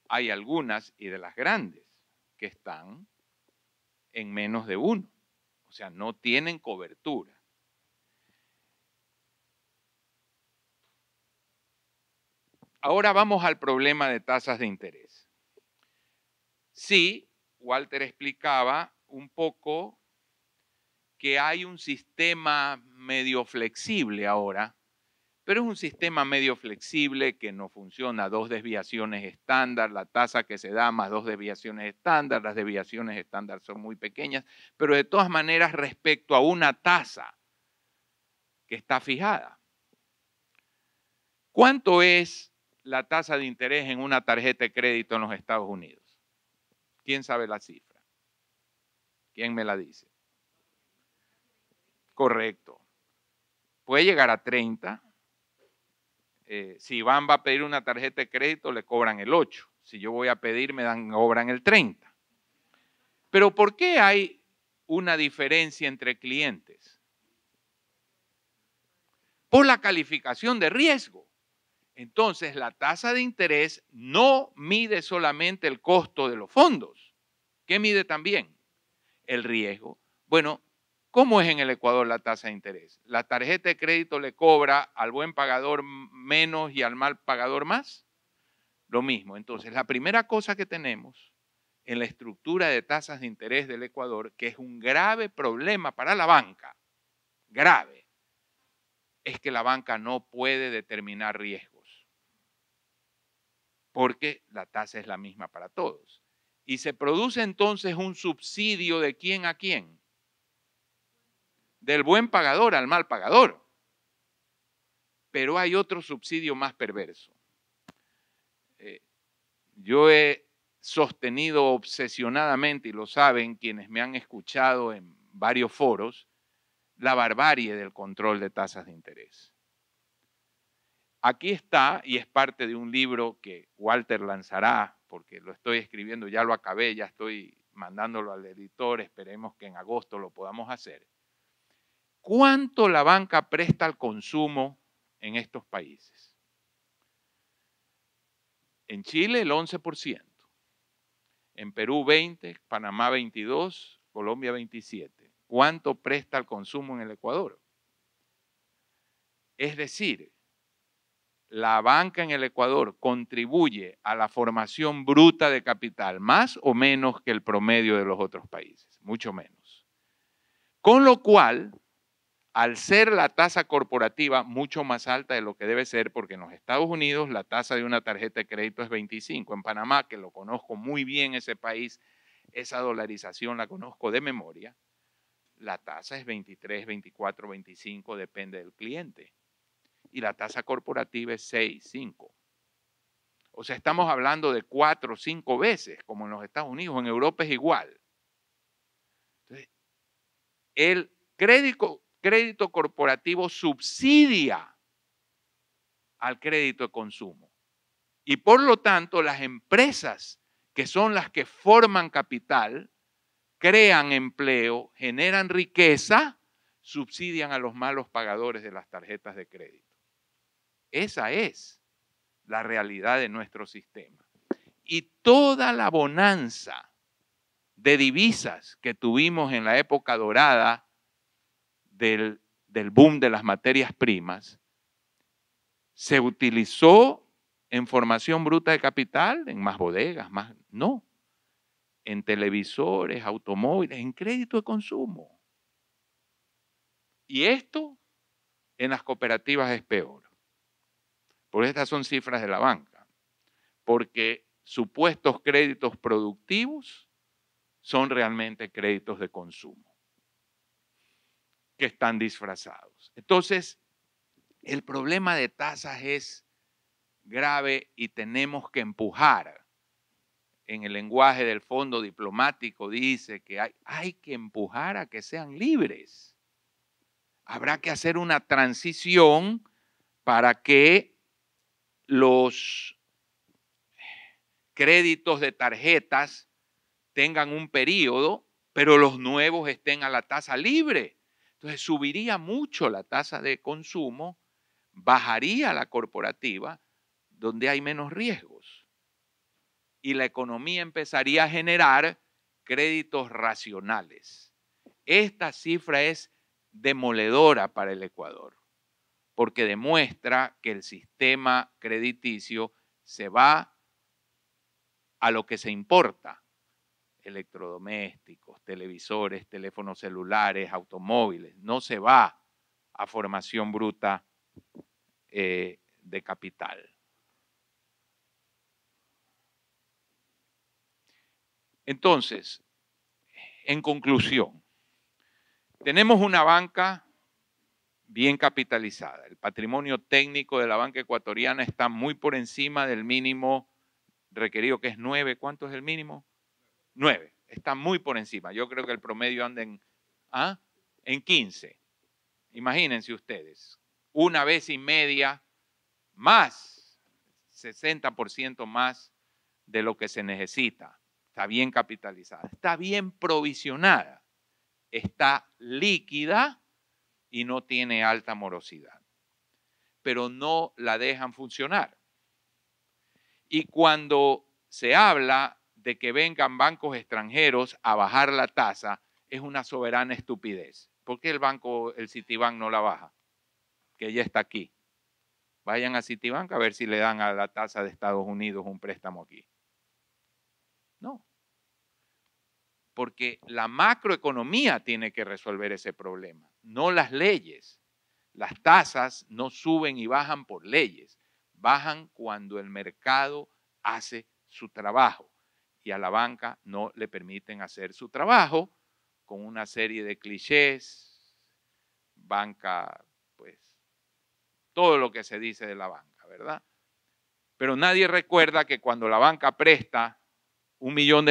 hay algunas, y de las grandes, que están en menos de 1. O sea, no tienen cobertura. Ahora vamos al problema de tasas de interés. Sí, Walter explicaba un poco que hay un sistema medio flexible ahora, pero es un sistema medio flexible que no funciona. 2 desviaciones estándar, la tasa que se da más 2 desviaciones estándar, las desviaciones estándar son muy pequeñas, pero de todas maneras respecto a una tasa que está fijada. ¿Cuánto es la tasa de interés en una tarjeta de crédito en los Estados Unidos? ¿Quién sabe la cifra? ¿Quién me la dice? Correcto. Puede llegar a 30. Si Iván va a pedir una tarjeta de crédito, le cobran el 8. Si yo voy a pedir, me cobran el 30. Pero ¿por qué hay una diferencia entre clientes? Por la calificación de riesgo. Entonces, la tasa de interés no mide solamente el costo de los fondos. ¿Qué mide también? El riesgo. Bueno, ¿cómo es en el Ecuador la tasa de interés? ¿La tarjeta de crédito le cobra al buen pagador menos y al mal pagador más? Lo mismo. Entonces, la primera cosa que tenemos en la estructura de tasas de interés del Ecuador, que es un grave problema para la banca, grave, es que la banca no puede determinar riesgos, porque la tasa es la misma para todos. Y se produce entonces un subsidio ¿de quién a quién? Del buen pagador al mal pagador. Pero hay otro subsidio más perverso. Yo he sostenido obsesionadamente, y lo saben quienes me han escuchado en varios foros, la barbarie del control de tasas de interés. Aquí está, y es parte de un libro que Walter lanzará, porque lo estoy escribiendo, ya lo acabé, ya estoy mandándolo al editor, esperemos que en agosto lo podamos hacer. ¿Cuánto la banca presta al consumo en estos países? En Chile el 11%, en Perú 20%, Panamá 22%, Colombia 27%. ¿Cuánto presta al consumo en el Ecuador? Es decir, la banca en el Ecuador contribuye a la formación bruta de capital más o menos que el promedio de los otros países, mucho menos. Con lo cual, al ser la tasa corporativa mucho más alta de lo que debe ser, porque en los Estados Unidos la tasa de una tarjeta de crédito es 25, en Panamá, que lo conozco muy bien ese país, esa dolarización la conozco de memoria, la tasa es 23, 24, 25, depende del cliente. Y la tasa corporativa es 6, 5. O sea, estamos hablando de 4 o 5 veces, como en los Estados Unidos, en Europa es igual. Entonces, el crédito corporativo subsidia al crédito de consumo. Y por lo tanto, las empresas que son las que forman capital, crean empleo, generan riqueza, subsidian a los malos pagadores de las tarjetas de crédito. Esa es la realidad de nuestro sistema. Y toda la bonanza de divisas que tuvimos en la época dorada del boom de las materias primas, se utilizó en formación bruta de capital, en más bodegas, no, en televisores, automóviles, en crédito de consumo. Y esto en las cooperativas es peor. Por estas son cifras de la banca, porque supuestos créditos productivos son realmente créditos de consumo, que están disfrazados. Entonces, el problema de tasas es grave y tenemos que empujar. En el lenguaje del fondo diplomático dice que hay que empujar a que sean libres. Habrá que hacer una transición para que los créditos de tarjetas tengan un periodo, pero los nuevos estén a la tasa libre. Entonces subiría mucho la tasa de consumo, bajaría la corporativa, donde hay menos riesgos. Y la economía empezaría a generar créditos racionales. Esta cifra es demoledora para el Ecuador, porque demuestra que el sistema crediticio se va a lo que se importa: electrodomésticos, televisores, teléfonos celulares, automóviles. No se va a formación bruta de capital. Entonces, en conclusión, tenemos una banca bien capitalizada. El patrimonio técnico de la banca ecuatoriana está muy por encima del mínimo requerido, que es 9. ¿Cuánto es el mínimo? 9. Está muy por encima. Yo creo que el promedio anda en 15. Imagínense ustedes, una vez y media más, 60% más de lo que se necesita. Está bien capitalizada, está bien provisionada, está líquida y no tiene alta morosidad. Pero no la dejan funcionar. Y cuando se habla de que vengan bancos extranjeros a bajar la tasa, es una soberana estupidez. ¿Por qué el Citibank no la baja? Que ya está aquí. Vayan a Citibank a ver si le dan a la tasa de Estados Unidos un préstamo aquí. No. Porque la macroeconomía tiene que resolver ese problema, no las leyes. Las tasas no suben y bajan por leyes, bajan cuando el mercado hace su trabajo y a la banca no le permiten hacer su trabajo con una serie de clichés, banca, pues, todo lo que se dice de la banca, ¿verdad? Pero nadie recuerda que cuando la banca presta $1 millón,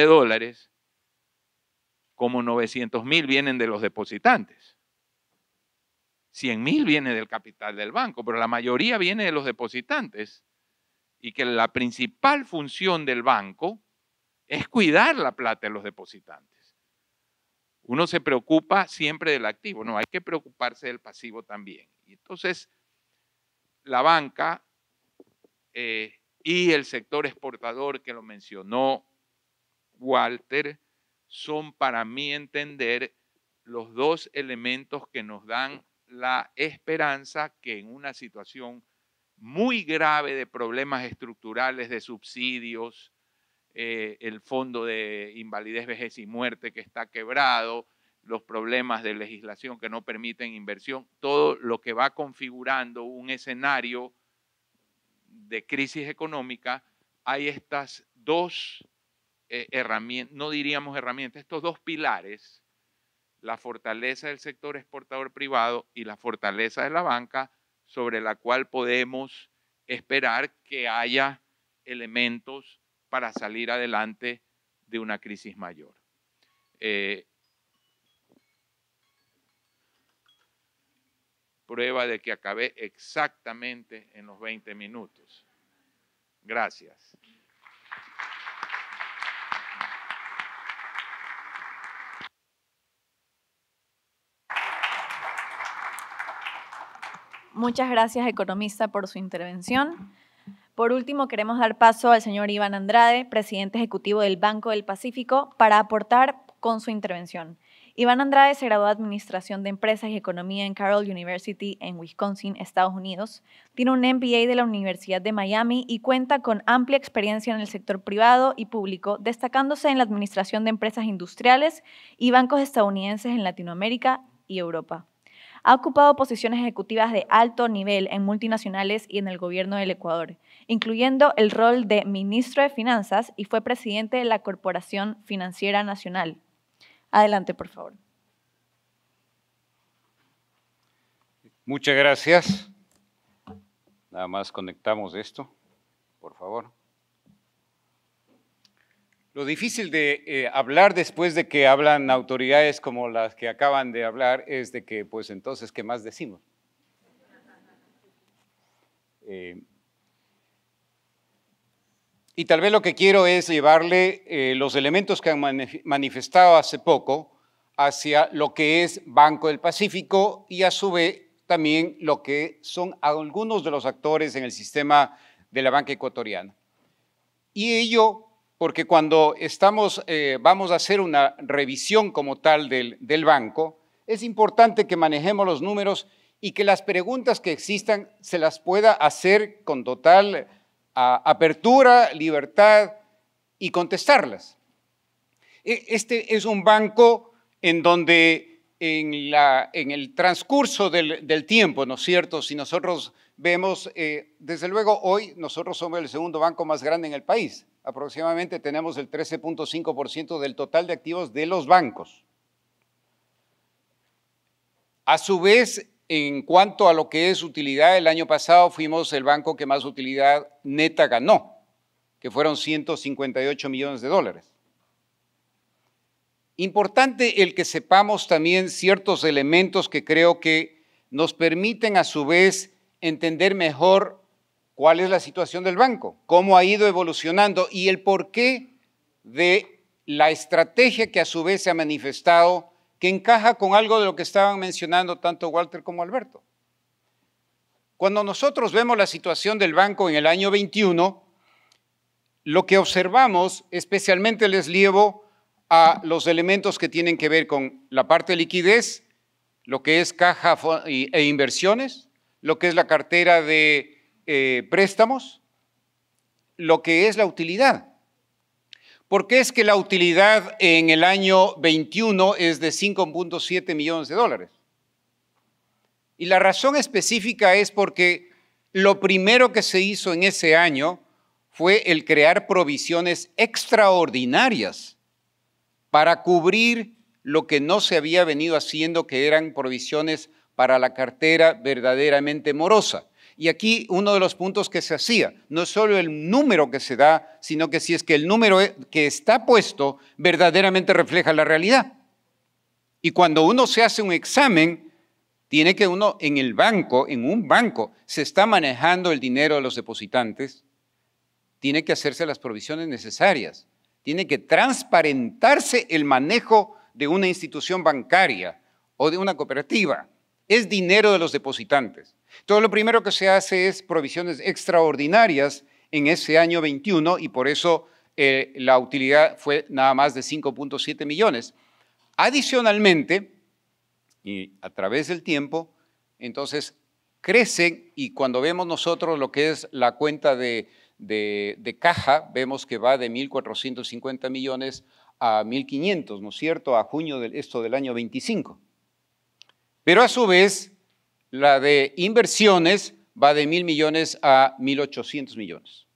como 900,000 vienen de los depositantes. 100,000 viene del capital del banco, pero la mayoría viene de los depositantes. Y que la principal función del banco es cuidar la plata de los depositantes. Uno se preocupa siempre del activo, no, hay que preocuparse del pasivo también. Y entonces, la banca y el sector exportador que lo mencionó Walter, son para mí entender los dos elementos que nos dan la esperanza que en una situación muy grave de problemas estructurales, de subsidios, el fondo de invalidez, vejez y muerte que está quebrado, los problemas de legislación que no permiten inversión, todo lo que va configurando un escenario de crisis económica, hay estas dos herramientas, no diríamos herramientas, estos dos pilares, la fortaleza del sector exportador privado y la fortaleza de la banca, sobre la cual podemos esperar que haya elementos para salir adelante de una crisis mayor. Prueba de que acabé exactamente en los 20 minutos. Gracias. Muchas gracias, economista, por su intervención. Por último, queremos dar paso al señor Iván Andrade, presidente ejecutivo del Banco del Pacífico, para aportar con su intervención. Iván Andrade se graduó de Administración de Empresas y Economía en Carroll University en Wisconsin, Estados Unidos. Tiene un MBA de la Universidad de Miami y cuenta con amplia experiencia en el sector privado y público, destacándose en la administración de empresas industriales y bancos estadounidenses en Latinoamérica y Europa. Ha ocupado posiciones ejecutivas de alto nivel en multinacionales y en el gobierno del Ecuador, incluyendo el rol de ministro de Finanzas, y fue presidente de la Corporación Financiera Nacional. Adelante, por favor. Muchas gracias. Nada más conectamos esto, por favor. Lo difícil de hablar después de que hablan autoridades como las que acaban de hablar es de que, pues entonces, ¿qué más decimos? Y tal vez lo que quiero es llevarle los elementos que han manifestado hace poco hacia lo que es Banco del Pacífico y a su vez también lo que son algunos de los actores en el sistema de la banca ecuatoriana. Y ello porque cuando vamos a hacer una revisión como tal del banco, es importante que manejemos los números y que las preguntas que existan se las pueda hacer con total apertura, libertad y contestarlas. Este es un banco en donde en el transcurso del tiempo, ¿no es cierto? Si nosotros vemos, desde luego hoy nosotros somos el segundo banco más grande en el país. Aproximadamente tenemos el 13.5% del total de activos de los bancos. A su vez, en cuanto a lo que es utilidad, el año pasado fuimos el banco que más utilidad neta ganó, que fueron 158 millones de dólares. Importante el que sepamos también ciertos elementos que creo que nos permiten a su vez entender mejor cuál es la situación del banco, cómo ha ido evolucionando y el porqué de la estrategia que a su vez se ha manifestado, que encaja con algo de lo que estaban mencionando tanto Walter como Alberto. Cuando nosotros vemos la situación del banco en el año 21, lo que observamos, especialmente les llevo a los elementos que tienen que ver con la parte de liquidez, lo que es caja e inversiones, lo que es la cartera de préstamos, lo que es la utilidad. ¿Por qué es que la utilidad en el año 21 es de 5.7 millones de dólares? Y la razón específica es porque lo primero que se hizo en ese año fue el crear provisiones extraordinarias para cubrir lo que no se había venido haciendo, que eran provisiones para la cartera verdaderamente morosa. Y aquí uno de los puntos que se hacía, no es solo el número que se da, sino que si es que el número que está puesto verdaderamente refleja la realidad. Y cuando uno se hace un examen, tiene que uno en el banco, en un banco, se está manejando el dinero de los depositantes, tiene que hacerse las provisiones necesarias, tiene que transparentarse el manejo de una institución bancaria o de una cooperativa. Es dinero de los depositantes. Entonces, lo primero que se hace es provisiones extraordinarias en ese año 21 y por eso la utilidad fue nada más de 5.7 millones. Adicionalmente, y a través del tiempo, entonces crecen y cuando vemos nosotros lo que es la cuenta de caja, vemos que va de 1.450 millones a 1.500, ¿no es cierto?, a junio del año 25. Pero a su vez, la de inversiones va de 1.000 millones a 1.800 millones.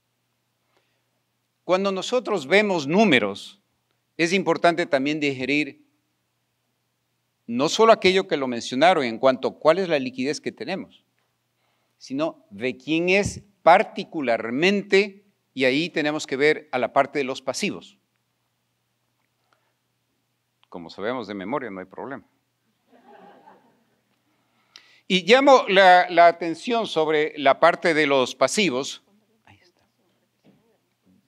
Cuando nosotros vemos números, es importante también digerir no solo aquello que lo mencionaron en cuanto a cuál es la liquidez que tenemos, sino de quién es particularmente, y ahí tenemos que ver a la parte de los pasivos. Como sabemos de memoria, no hay problema. Y llamo la atención sobre la parte de los pasivos. Ahí está.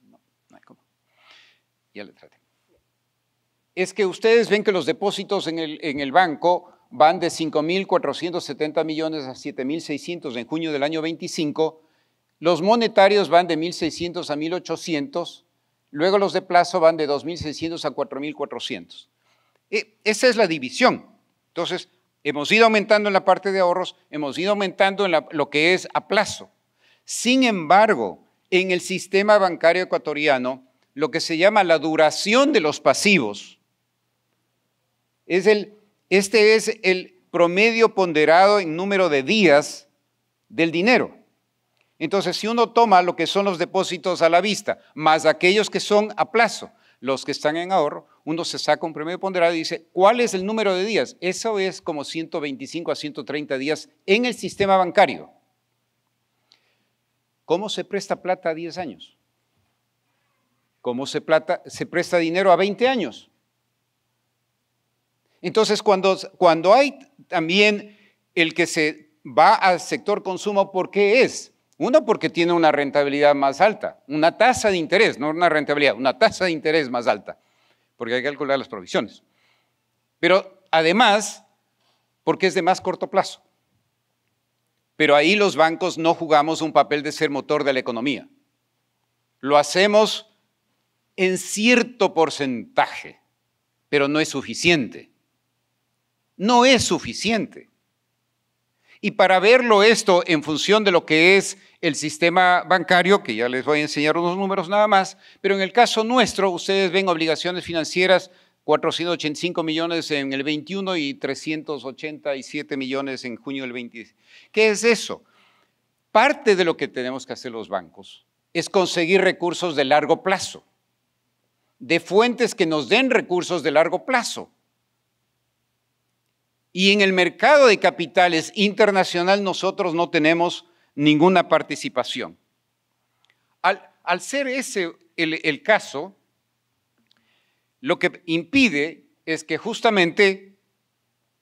No hay cómo. Ya le traté. Es que ustedes ven que los depósitos en el banco van de 5.470 millones a 7.600 en junio del año 25, los monetarios van de 1.600 a 1.800, luego los de plazo van de 2.600 a 4.400. Esa es la división. Entonces, hemos ido aumentando en la parte de ahorros, hemos ido aumentando en lo que es a plazo. Sin embargo, en el sistema bancario ecuatoriano, lo que se llama la duración de los pasivos, este es el promedio ponderado en número de días del dinero. Entonces, si uno toma lo que son los depósitos a la vista, más aquellos que son a plazo, los que están en ahorro, uno se saca un promedio ponderado y dice, ¿cuál es el número de días? Eso es como 125 a 130 días en el sistema bancario. ¿Cómo se presta plata a 10 años? ¿Cómo se presta dinero a 20 años? Entonces, cuando hay también el que se va al sector consumo, ¿por qué es? Uno, porque tiene una rentabilidad más alta, una tasa de interés, no una rentabilidad, una tasa de interés más alta, porque hay que calcular las provisiones. Pero además, porque es de más corto plazo. Pero ahí los bancos no jugamos un papel de ser motor de la economía. Lo hacemos en cierto porcentaje, pero no es suficiente. No es suficiente. Y para verlo esto en función de lo que es el sistema bancario, que ya les voy a enseñar unos números nada más, pero en el caso nuestro, ustedes ven obligaciones financieras, 485 millones en el 21 y 387 millones en junio del 20. ¿Qué es eso? Parte de lo que tenemos que hacer los bancos es conseguir recursos de largo plazo, de fuentes que nos den recursos de largo plazo. Y en el mercado de capitales internacional nosotros no tenemos ninguna participación. Al ser ese el caso, lo que impide es que justamente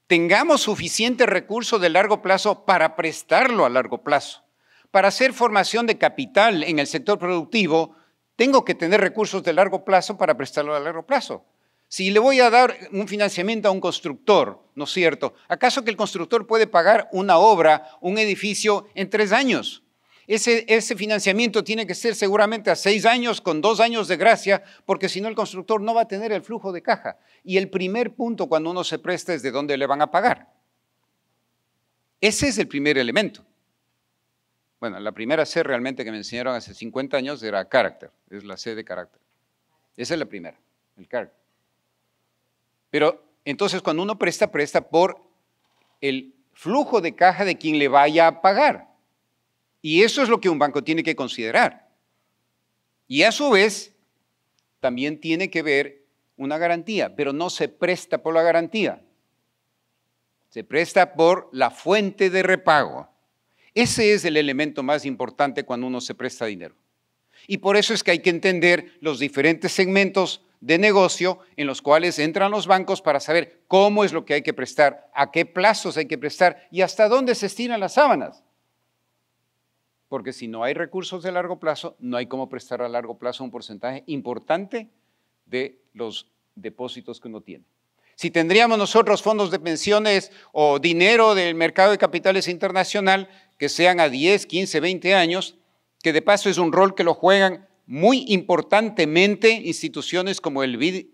tengamos suficiente recurso de largo plazo para prestarlo a largo plazo. Para hacer formación de capital en el sector productivo, tengo que tener recursos de largo plazo para prestarlo a largo plazo. Si le voy a dar un financiamiento a un constructor, ¿no es cierto? ¿Acaso que el constructor puede pagar una obra, un edificio en 3 años? Ese financiamiento tiene que ser seguramente a 6 años con 2 años de gracia, porque si no el constructor no va a tener el flujo de caja. Y el primer punto cuando uno se presta es de dónde le van a pagar. Ese es el primer elemento. Bueno, la primera C realmente que me enseñaron hace 50 años era carácter, es la C de carácter. Esa es la primera, el carácter. Pero entonces cuando uno presta por el flujo de caja de quien le vaya a pagar. Y eso es lo que un banco tiene que considerar. Y a su vez, también tiene que ver una garantía, pero no se presta por la garantía. Se presta por la fuente de repago. Ese es el elemento más importante cuando uno se presta dinero. Y por eso es que hay que entender los diferentes segmentos de negocio en los cuales entran los bancos para saber cómo es lo que hay que prestar, a qué plazos hay que prestar y hasta dónde se estiran las sábanas. Porque si no hay recursos de largo plazo, no hay cómo prestar a largo plazo un porcentaje importante de los depósitos que uno tiene. Si tendríamos nosotros fondos de pensiones o dinero del mercado de capitales internacional que sean a 10, 15, 20 años, que de paso es un rol que lo juegan muy importantemente instituciones como el BID,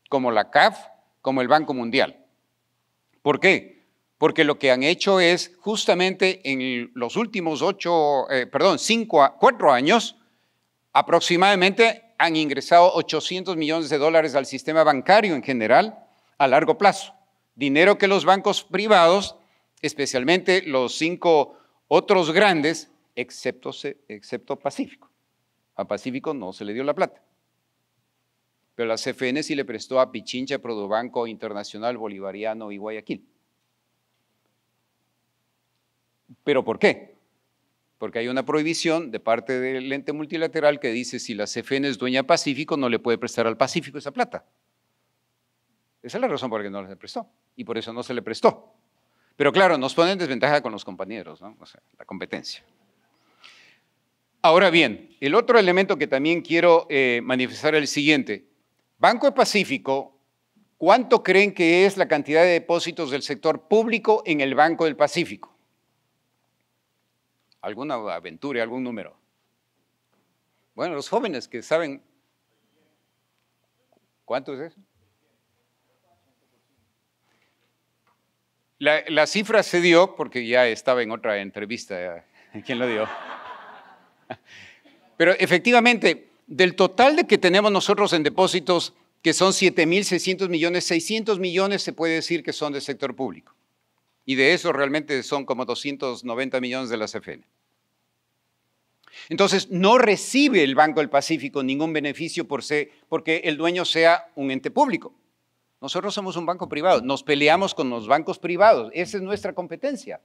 como la CAF, como el Banco Mundial. ¿Por qué? Porque lo que han hecho es justamente en los últimos 4 años, aproximadamente han ingresado 800 millones de dólares al sistema bancario en general a largo plazo. Dinero que los bancos privados, especialmente los 5 otros grandes, excepto Pacífico. A Pacífico no se le dio la plata. Pero la CFN sí le prestó a Pichincha, Produbanco, Internacional, Bolivariano y Guayaquil. ¿Pero por qué? Porque hay una prohibición de parte del ente multilateral que dice si la CFN es dueña de Pacífico, no le puede prestar al Pacífico esa plata. Esa es la razón por la que no se le prestó. Y por eso no se le prestó. Pero claro, nos pone en desventaja con los compañeros, ¿no? O sea, la competencia. Ahora bien, el otro elemento que también quiero manifestar es el siguiente. Banco de Pacífico, ¿Cuánto creen que es la cantidad de depósitos del sector público en el Banco del Pacífico? ¿Alguna aventura, algún número? Bueno, los jóvenes que saben, ¿cuánto es eso? La cifra se dio porque ya estaba en otra entrevista. ¿Quién lo dio? Pero efectivamente, del total de que tenemos nosotros en depósitos, que son 7.600 millones, 600 millones se puede decir que son del sector público. Y de eso realmente son como 290 millones de la CFN. Entonces, no recibe el Banco del Pacífico ningún beneficio porque el dueño sea un ente público. Nosotros somos un banco privado, nos peleamos con los bancos privados, esa es nuestra competencia.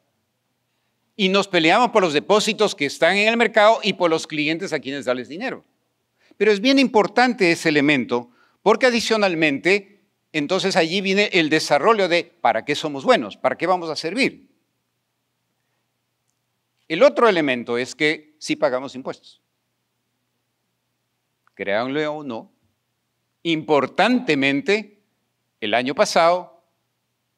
Y nos peleamos por los depósitos que están en el mercado y por los clientes a quienes darles dinero. Pero es bien importante ese elemento porque adicionalmente, entonces allí viene el desarrollo de ¿para qué somos buenos? ¿Para qué vamos a servir? El otro elemento es que sí pagamos impuestos. Créanlo o no, importantemente, el año pasado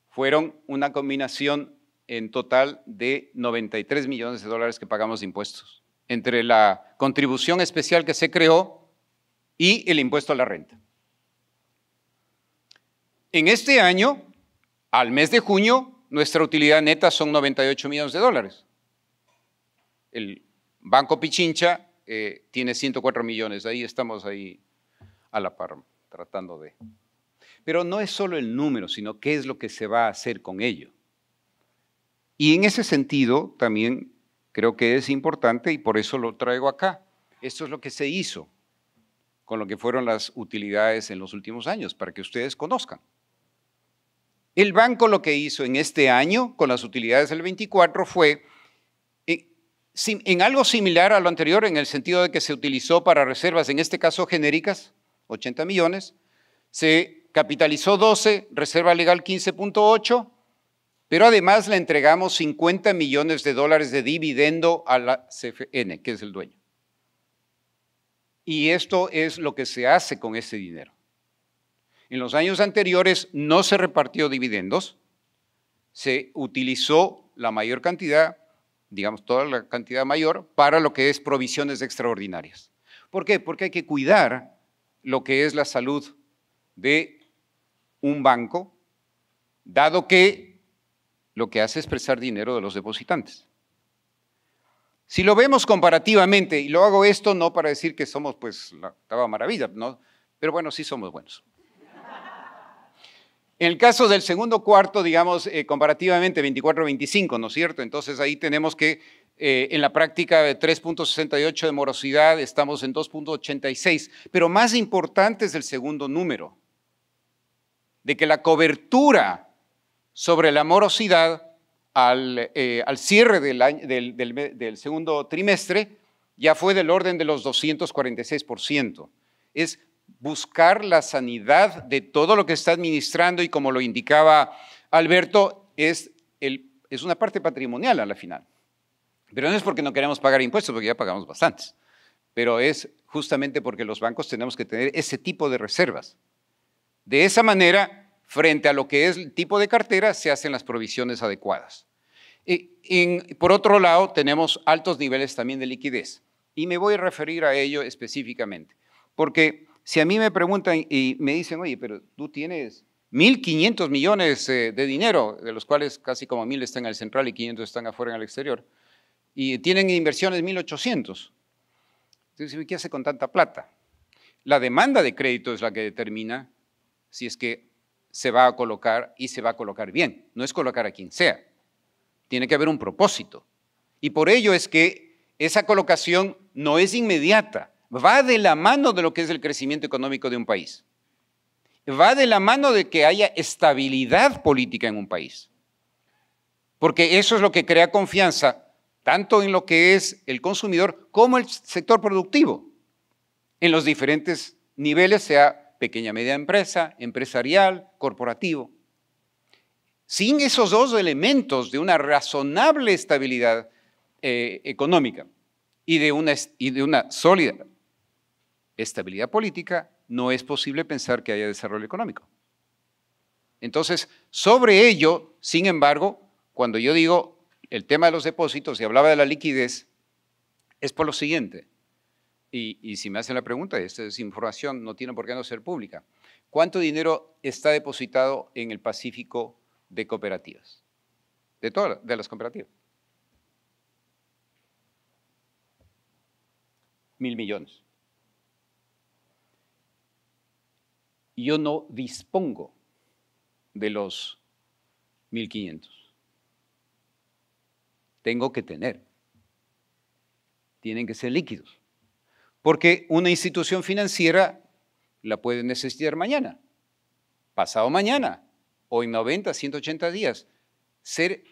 fueron una combinación en total de 93 millones de dólares que pagamos de impuestos, entre la contribución especial que se creó y el impuesto a la renta. En este año, al mes de junio, nuestra utilidad neta son 98 millones de dólares. El Banco Pichincha tiene 104 millones, ahí estamos ahí a la par, tratando de... Pero no es solo el número, sino qué es lo que se va a hacer con ello. Y en ese sentido también creo que es importante y por eso lo traigo acá. Esto es lo que se hizo con lo que fueron las utilidades en los últimos años, para que ustedes conozcan. El banco lo que hizo en este año con las utilidades del 24 fue en algo similar a lo anterior, en el sentido de que se utilizó para reservas, en este caso genéricas, 80 millones, se capitalizó 12, reserva legal 15.8, pero además le entregamos 50 millones de dólares de dividendo a la CFN, que es el dueño. Y esto es lo que se hace con ese dinero. En los años anteriores no se repartió dividendos, se utilizó la mayor cantidad, digamos toda la cantidad mayor, para lo que es provisiones extraordinarias. ¿Por qué? Porque hay que cuidar lo que es la salud de un banco, dado que lo que hace es prestar dinero de los depositantes. Si lo vemos comparativamente, y lo hago esto no para decir que somos pues la octava maravilla, ¿no? Pero bueno, sí somos buenos. En el caso del segundo cuarto, digamos, comparativamente 24-25, ¿no es cierto? Entonces ahí tenemos que en la práctica de 3.68 de morosidad estamos en 2.86, pero más importante es el segundo número, de que la cobertura sobre la morosidad al cierre del segundo trimestre ya fue del orden de los 246%. Es buscar la sanidad de todo lo que está administrando y como lo indicaba Alberto, es una parte patrimonial a la final. Pero no es porque no queremos pagar impuestos, porque ya pagamos bastantes, pero es justamente porque los bancos tenemos que tener ese tipo de reservas. De esa manera, frente a lo que es el tipo de cartera, se hacen las provisiones adecuadas. Por otro lado, tenemos altos niveles también de liquidez, y me voy a referir a ello específicamente, porque si a mí me preguntan y me dicen, oye, pero tú tienes 1.500 millones de dinero, de los cuales casi como 1.000 están en el central y 500 están afuera en el exterior, y tienen inversiones 1.800. Entonces, ¿qué hace con tanta plata? La demanda de crédito es la que determina si es que se va a colocar y se va a colocar bien. No es colocar a quien sea. Tiene que haber un propósito. Y por ello es que esa colocación no es inmediata. Va de la mano de lo que es el crecimiento económico de un país. Va de la mano de que haya estabilidad política en un país. Porque eso es lo que crea confianza, tanto en lo que es el consumidor como el sector productivo, en los diferentes niveles, sea pequeña, media empresa, empresarial, corporativo. Sin esos dos elementos de una razonable estabilidad económica y de una sólida estabilidad política, no es posible pensar que haya desarrollo económico. Entonces, sobre ello, sin embargo, cuando yo digo el tema de los depósitos y hablaba de la liquidez, es por lo siguiente. Y si me hacen la pregunta, esta es información, no tiene por qué no ser pública. ¿Cuánto dinero está depositado en el Pacífico de cooperativas? De todas las cooperativas. 1.000 millones. Yo no dispongo de los 1.500. Tengo que tener. Tienen que ser líquidos. Porque una institución financiera la puede necesitar mañana, pasado mañana, o en 90, 180 días.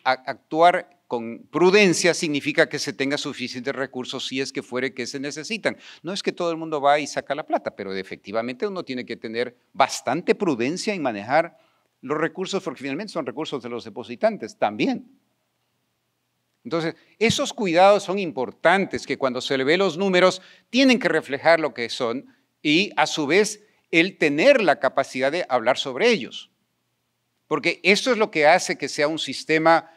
Actuar con prudencia significa que se tenga suficientes recursos si es que fuere que se necesitan. No es que todo el mundo va y saca la plata, pero efectivamente uno tiene que tener bastante prudencia en manejar los recursos, porque finalmente son recursos de los depositantes también. Entonces, esos cuidados son importantes, que cuando se le ve los números tienen que reflejar lo que son y a su vez el tener la capacidad de hablar sobre ellos. Porque eso es lo que hace que sea un sistema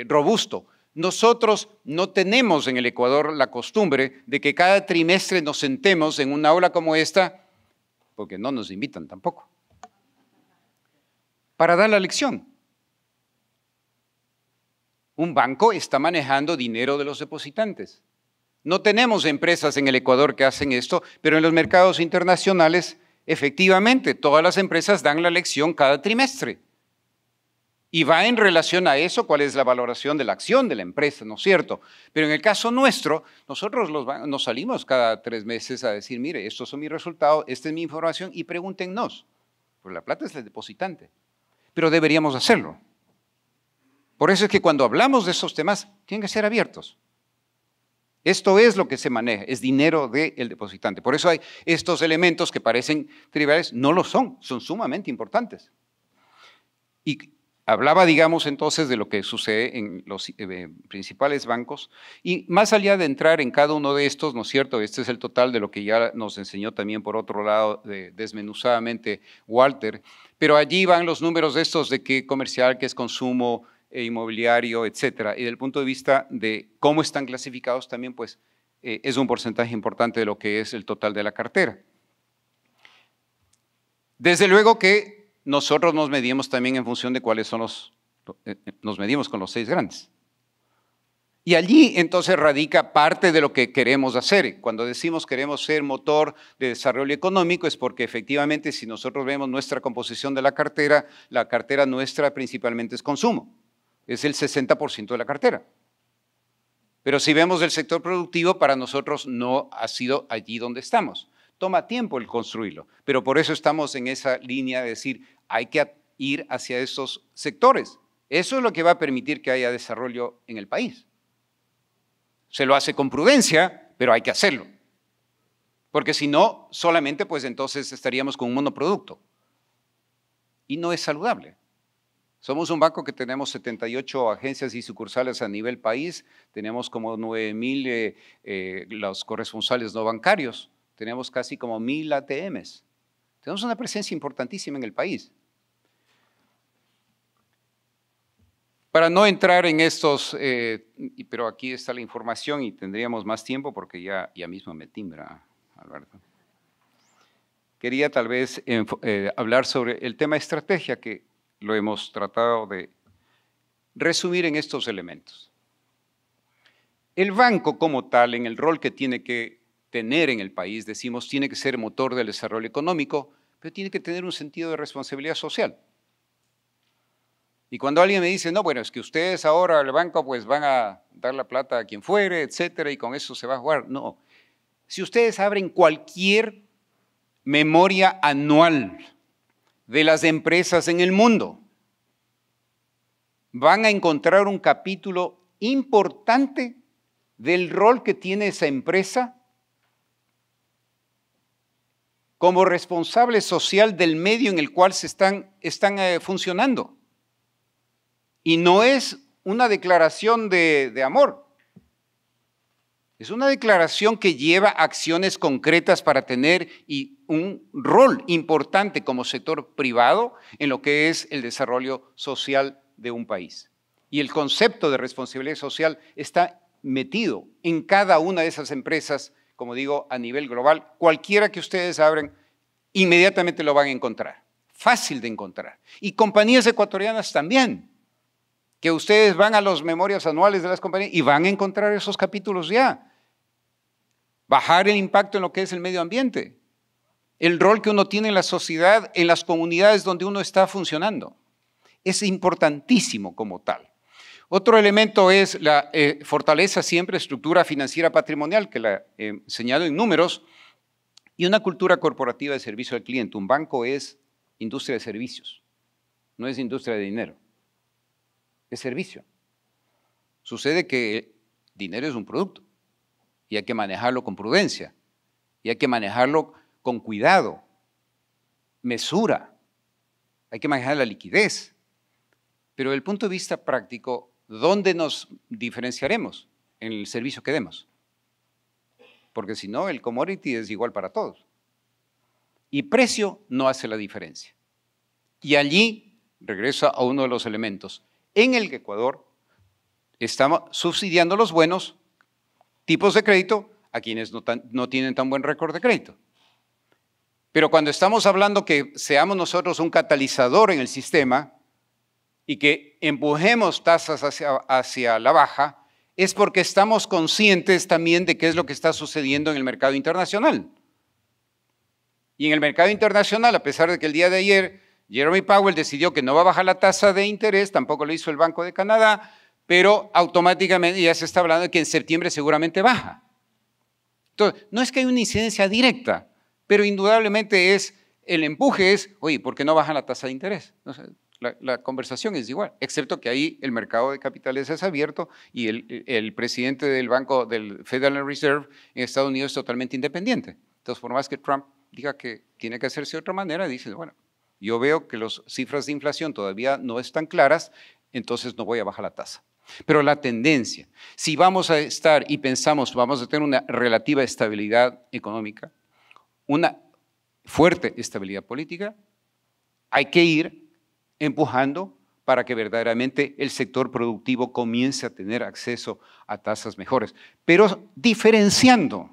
robusto. Nosotros no tenemos en el Ecuador la costumbre de que cada trimestre nos sentemos en una aula como esta, porque no nos invitan tampoco, para dar la lección. Un banco está manejando dinero de los depositantes. No tenemos empresas en el Ecuador que hacen esto, pero en los mercados internacionales, efectivamente, todas las empresas dan la lección cada trimestre. Y va en relación a eso, cuál es la valoración de la acción de la empresa, ¿no es cierto? Pero en el caso nuestro, nosotros nos salimos cada 3 meses a decir, mire, estos son mis resultados, esta es mi información, y pregúntenos. Pues la plata es del depositante, pero deberíamos hacerlo. Por eso es que cuando hablamos de esos temas, tienen que ser abiertos. Esto es lo que se maneja, es dinero del depositante. Por eso hay estos elementos que parecen triviales, no lo son sumamente importantes. Y hablaba, digamos, entonces de lo que sucede en los principales bancos. Y más allá de entrar en cada uno de estos, ¿no es cierto? Este es el total de lo que ya nos enseñó también, por otro lado, desmenuzadamente Walter. Pero allí van los números de estos de qué comercial, qué es consumo, inmobiliario, etcétera. Y desde el punto de vista de cómo están clasificados también, pues, es un porcentaje importante de lo que es el total de la cartera. Desde luego que nosotros nos medimos también en función de cuáles son nos medimos con los 6 grandes. Y allí entonces radica parte de lo que queremos hacer. Cuando decimos queremos ser motor de desarrollo económico es porque efectivamente si nosotros vemos nuestra composición de la cartera nuestra principalmente es consumo. Es el 60% de la cartera. Pero si vemos el sector productivo, para nosotros no ha sido allí donde estamos. Toma tiempo el construirlo, pero por eso estamos en esa línea de decir, hay que ir hacia esos sectores. Eso es lo que va a permitir que haya desarrollo en el país. Se lo hace con prudencia, pero hay que hacerlo. Porque si no, solamente pues entonces estaríamos con un monoproducto. Y no es saludable. Somos un banco que tenemos 78 agencias y sucursales a nivel país, tenemos como 9,000 los corresponsales no bancarios, tenemos casi como 1,000 ATMs. Tenemos una presencia importantísima en el país. Para no entrar en estos, pero aquí está la información y tendríamos más tiempo porque ya mismo me timbra, Alberto. Quería tal vez hablar sobre el tema estrategia que lo hemos tratado de resumir en estos elementos. El banco como tal, en el rol que tiene que tener en el país, decimos, tiene que ser motor del desarrollo económico, pero tiene que tener un sentido de responsabilidad social. Y cuando alguien me dice, no, bueno, es que ustedes ahora, el banco, pues van a dar la plata a quien fuere, etcétera, y con eso se va a jugar. No. Si ustedes abren cualquier memoria anual de las empresas en el mundo, van a encontrar un capítulo importante del rol que tiene esa empresa como responsable social del medio en el cual se están funcionando. Y no es una declaración de amor. Es una declaración que lleva acciones concretas para tener un rol importante como sector privado en lo que es el desarrollo social de un país. Y el concepto de responsabilidad social está metido en cada una de esas empresas, como digo, a nivel global. Cualquiera que ustedes abran, inmediatamente lo van a encontrar. Fácil de encontrar. Y compañías ecuatorianas también, que ustedes van a las memorias anuales de las compañías y van a encontrar esos capítulos ya. Bajar el impacto en lo que es el medio ambiente, el rol que uno tiene en la sociedad, en las comunidades donde uno está funcionando. Es importantísimo como tal. Otro elemento es la fortaleza siempre, estructura financiera patrimonial, que la he señalado en números, y una cultura corporativa de servicio al cliente. Un banco es industria de servicios, no es industria de dinero, es servicio. Sucede que dinero es un producto y hay que manejarlo con prudencia y hay que manejarlo con cuidado, mesura, hay que manejar la liquidez. Pero desde el punto de vista práctico, ¿dónde nos diferenciaremos? En el servicio que demos. Porque si no, el commodity es igual para todos. Y precio no hace la diferencia. Y allí regreso a uno de los elementos. En el Ecuador estamos subsidiando los buenos tipos de crédito a quienes no tienen tan buen récord de crédito. Pero cuando estamos hablando que seamos nosotros un catalizador en el sistema y que empujemos tasas hacia la baja, es porque estamos conscientes también de qué es lo que está sucediendo en el mercado internacional. Y en el mercado internacional, a pesar de que el día de ayer Jeremy Powell decidió que no va a bajar la tasa de interés, tampoco lo hizo el Banco de Canadá, pero automáticamente ya se está hablando de que en septiembre seguramente baja. Entonces, no es que hay una incidencia directa, pero indudablemente el empuje es, oye, ¿por qué no baja la tasa de interés? O sea, la conversación es igual, excepto que ahí el mercado de capitales es abierto y el presidente del banco, del Federal Reserve en Estados Unidos es totalmente independiente. Entonces, por más que Trump diga que tiene que hacerse de otra manera, dice, bueno, yo veo que las cifras de inflación todavía no están claras, entonces no voy a bajar la tasa. Pero la tendencia, si vamos a estar y pensamos, vamos a tener una relativa estabilidad económica, una fuerte estabilidad política, hay que ir empujando para que verdaderamente el sector productivo comience a tener acceso a tasas mejores, pero diferenciando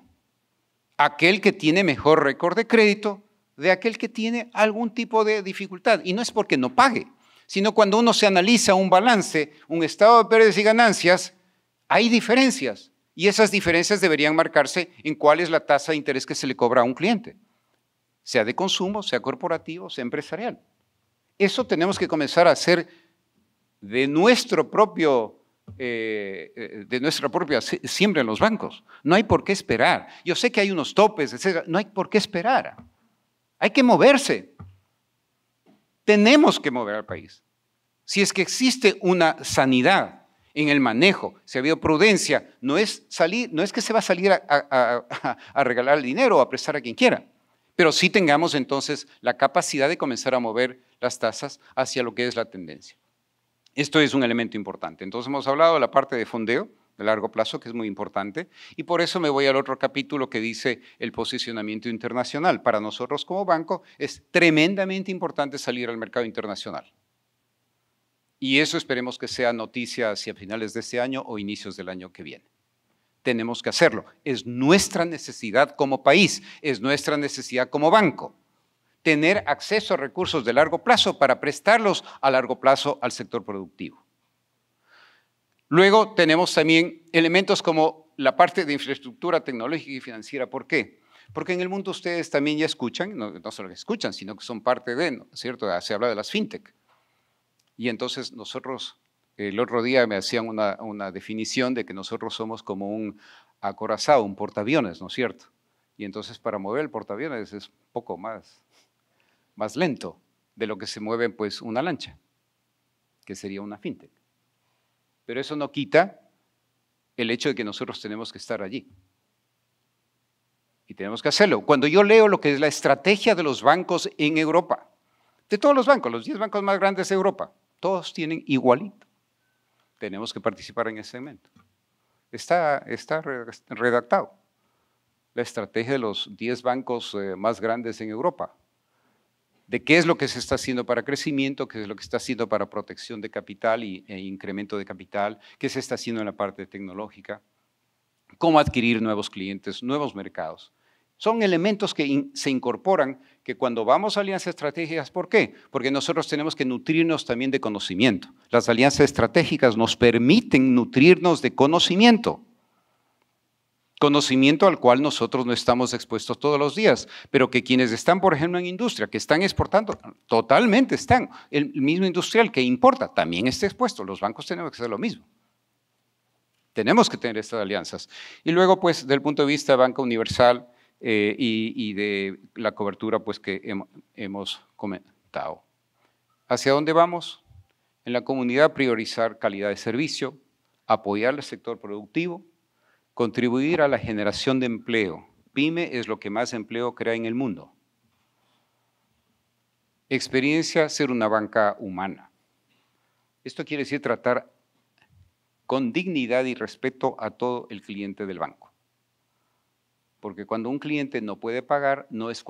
aquel que tiene mejor récord de crédito de aquel que tiene algún tipo de dificultad. Y no es porque no pague, sino cuando uno se analiza un balance, un estado de pérdidas y ganancias, hay diferencias. Y esas diferencias deberían marcarse en cuál es la tasa de interés que se le cobra a un cliente, sea de consumo, sea corporativo, sea empresarial. Eso tenemos que comenzar a hacer de nuestra propia siembra en los bancos. No hay por qué esperar. Yo sé que hay unos topes, etc. No hay por qué esperar. Hay que moverse. Tenemos que mover al país. Si es que existe una sanidad en el manejo, si ha habido prudencia, no es que se va a salir a regalar el dinero o a prestar a quien quiera, pero sí tengamos entonces la capacidad de comenzar a mover las tasas hacia lo que es la tendencia. Esto es un elemento importante. Entonces hemos hablado de la parte de fondeo de largo plazo, que es muy importante, y por eso me voy al otro capítulo que dice el posicionamiento internacional. Para nosotros como banco es tremendamente importante salir al mercado internacional. Y eso esperemos que sea noticia hacia finales de este año o inicios del año que viene. Tenemos que hacerlo. Es nuestra necesidad como país, es nuestra necesidad como banco. Tener acceso a recursos de largo plazo para prestarlos a largo plazo al sector productivo. Luego tenemos también elementos como la parte de infraestructura tecnológica y financiera. ¿Por qué? Porque en el mundo ustedes también ya escuchan, no solo que escuchan, sino que son parte de, ¿no es cierto? Se habla de las fintech. Y entonces nosotros, el otro día me hacían una definición de que nosotros somos como un acorazado, un portaaviones, ¿no es cierto? Y entonces para mover el portaaviones es un poco más lento de lo que se mueve pues una lancha, que sería una fintech. Pero eso no quita el hecho de que nosotros tenemos que estar allí. Y tenemos que hacerlo. Cuando yo leo lo que es la estrategia de los bancos en Europa, de todos los bancos, los 10 bancos más grandes de Europa, todos tienen igualito. Tenemos que participar en ese segmento. Está redactado. La estrategia de los 10 bancos más grandes en Europa. De qué es lo que se está haciendo para crecimiento, qué es lo que se está haciendo para protección de capital e incremento de capital, qué se está haciendo en la parte tecnológica, cómo adquirir nuevos clientes, nuevos mercados. Son elementos que se incorporan que cuando vamos a alianzas estratégicas, ¿por qué? Porque nosotros tenemos que nutrirnos también de conocimiento. Las alianzas estratégicas nos permiten nutrirnos de conocimiento. Conocimiento al cual nosotros no estamos expuestos todos los días, pero que quienes están, por ejemplo, en industria, que están exportando, totalmente están. El mismo industrial que importa también está expuesto. Los bancos tenemos que hacer lo mismo. Tenemos que tener estas alianzas. Y luego, pues, del punto de vista de banca universal y de la cobertura, pues, que hemos comentado. ¿Hacia dónde vamos? En la comunidad priorizar calidad de servicio, apoyar el sector productivo, contribuir a la generación de empleo. PYME es lo que más empleo crea en el mundo. Experiencia, ser una banca humana. Esto quiere decir tratar con dignidad y respeto a todo el cliente del banco. Porque cuando un cliente no puede pagar, no es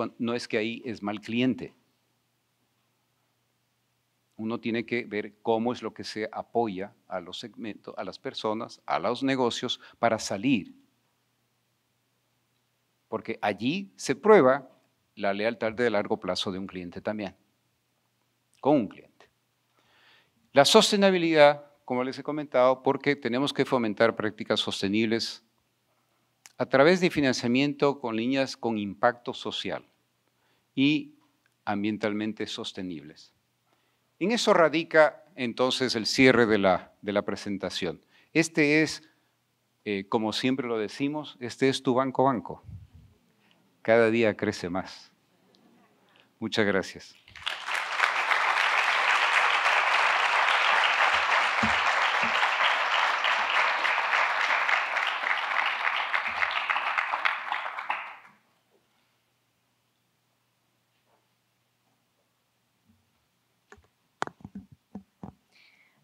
que ahí es mal cliente. Uno tiene que ver cómo es lo que se apoya a los segmentos, a las personas, a los negocios para salir. Porque allí se prueba la lealtad de largo plazo de un cliente también, con un cliente. La sostenibilidad, como les he comentado, porque tenemos que fomentar prácticas sostenibles a través de financiamiento con líneas con impacto social y ambientalmente sostenibles. En eso radica entonces el cierre de la presentación. Este es, como siempre lo decimos, este es tu banco. Cada día crece más. Muchas gracias.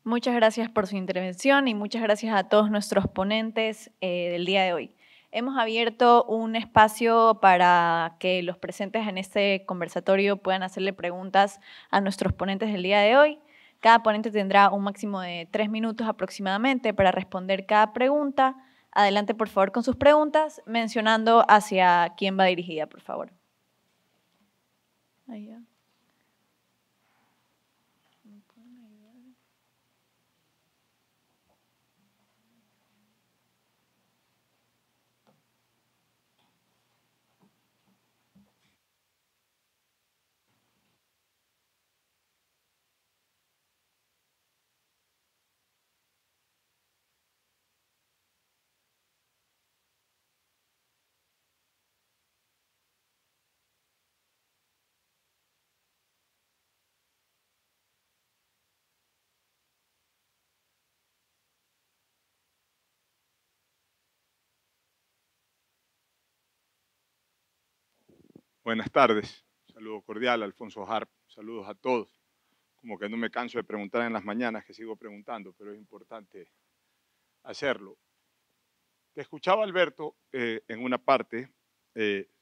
Muchas gracias por su intervención y muchas gracias a todos nuestros ponentes del día de hoy. Hemos abierto un espacio para que los presentes en este conversatorio puedan hacerle preguntas a nuestros ponentes del día de hoy. Cada ponente tendrá un máximo de 3 minutos aproximadamente para responder cada pregunta. Adelante, por favor, con sus preguntas, mencionando hacia quién va dirigida, por favor. Ahí ya. Buenas tardes, saludo cordial, Alfonso Harp, saludos a todos. Como que no me canso de preguntar en las mañanas, que sigo preguntando, pero es importante hacerlo. Te escuchaba, Alberto, en una parte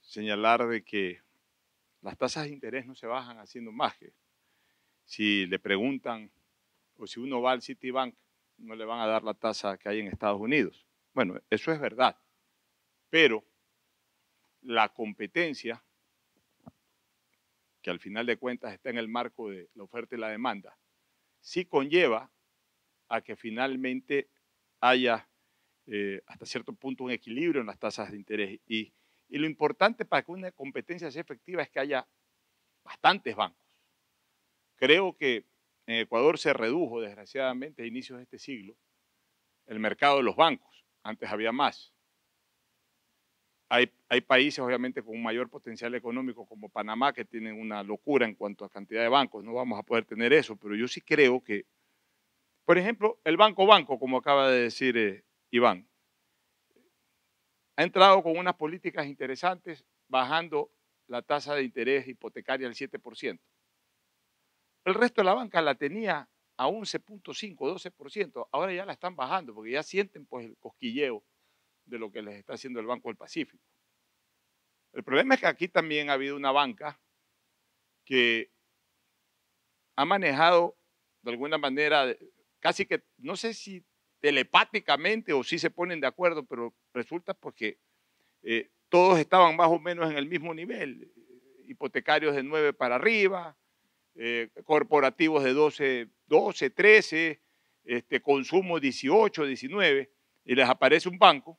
señalar de que las tasas de interés no se bajan haciendo magia. Si le preguntan o si uno va al Citibank, no le van a dar la tasa que hay en Estados Unidos. Bueno, eso es verdad, pero la competencia, que al final de cuentas está en el marco de la oferta y la demanda, sí conlleva a que finalmente haya hasta cierto punto un equilibrio en las tasas de interés. Y lo importante para que una competencia sea efectiva es que haya bastantes bancos. Creo que en Ecuador se redujo, desgraciadamente, a inicios de este siglo, el mercado de los bancos. Antes había más. Hay países, obviamente, con un mayor potencial económico, como Panamá, que tienen una locura en cuanto a cantidad de bancos. No vamos a poder tener eso, pero yo sí creo que, por ejemplo, el Banco, como acaba de decir Iván, ha entrado con unas políticas interesantes, bajando la tasa de interés hipotecaria al 7%. El resto de la banca la tenía a 11.5, 12%. Ahora ya la están bajando porque ya sienten pues el cosquilleo de lo que les está haciendo el Banco del Pacífico. El problema es que aquí también ha habido una banca que ha manejado de alguna manera, casi que, no sé si telepáticamente o si se ponen de acuerdo, pero resulta pues que todos estaban más o menos en el mismo nivel, hipotecarios de 9 para arriba, corporativos de 12, 13, consumo 18, 19, y les aparece un banco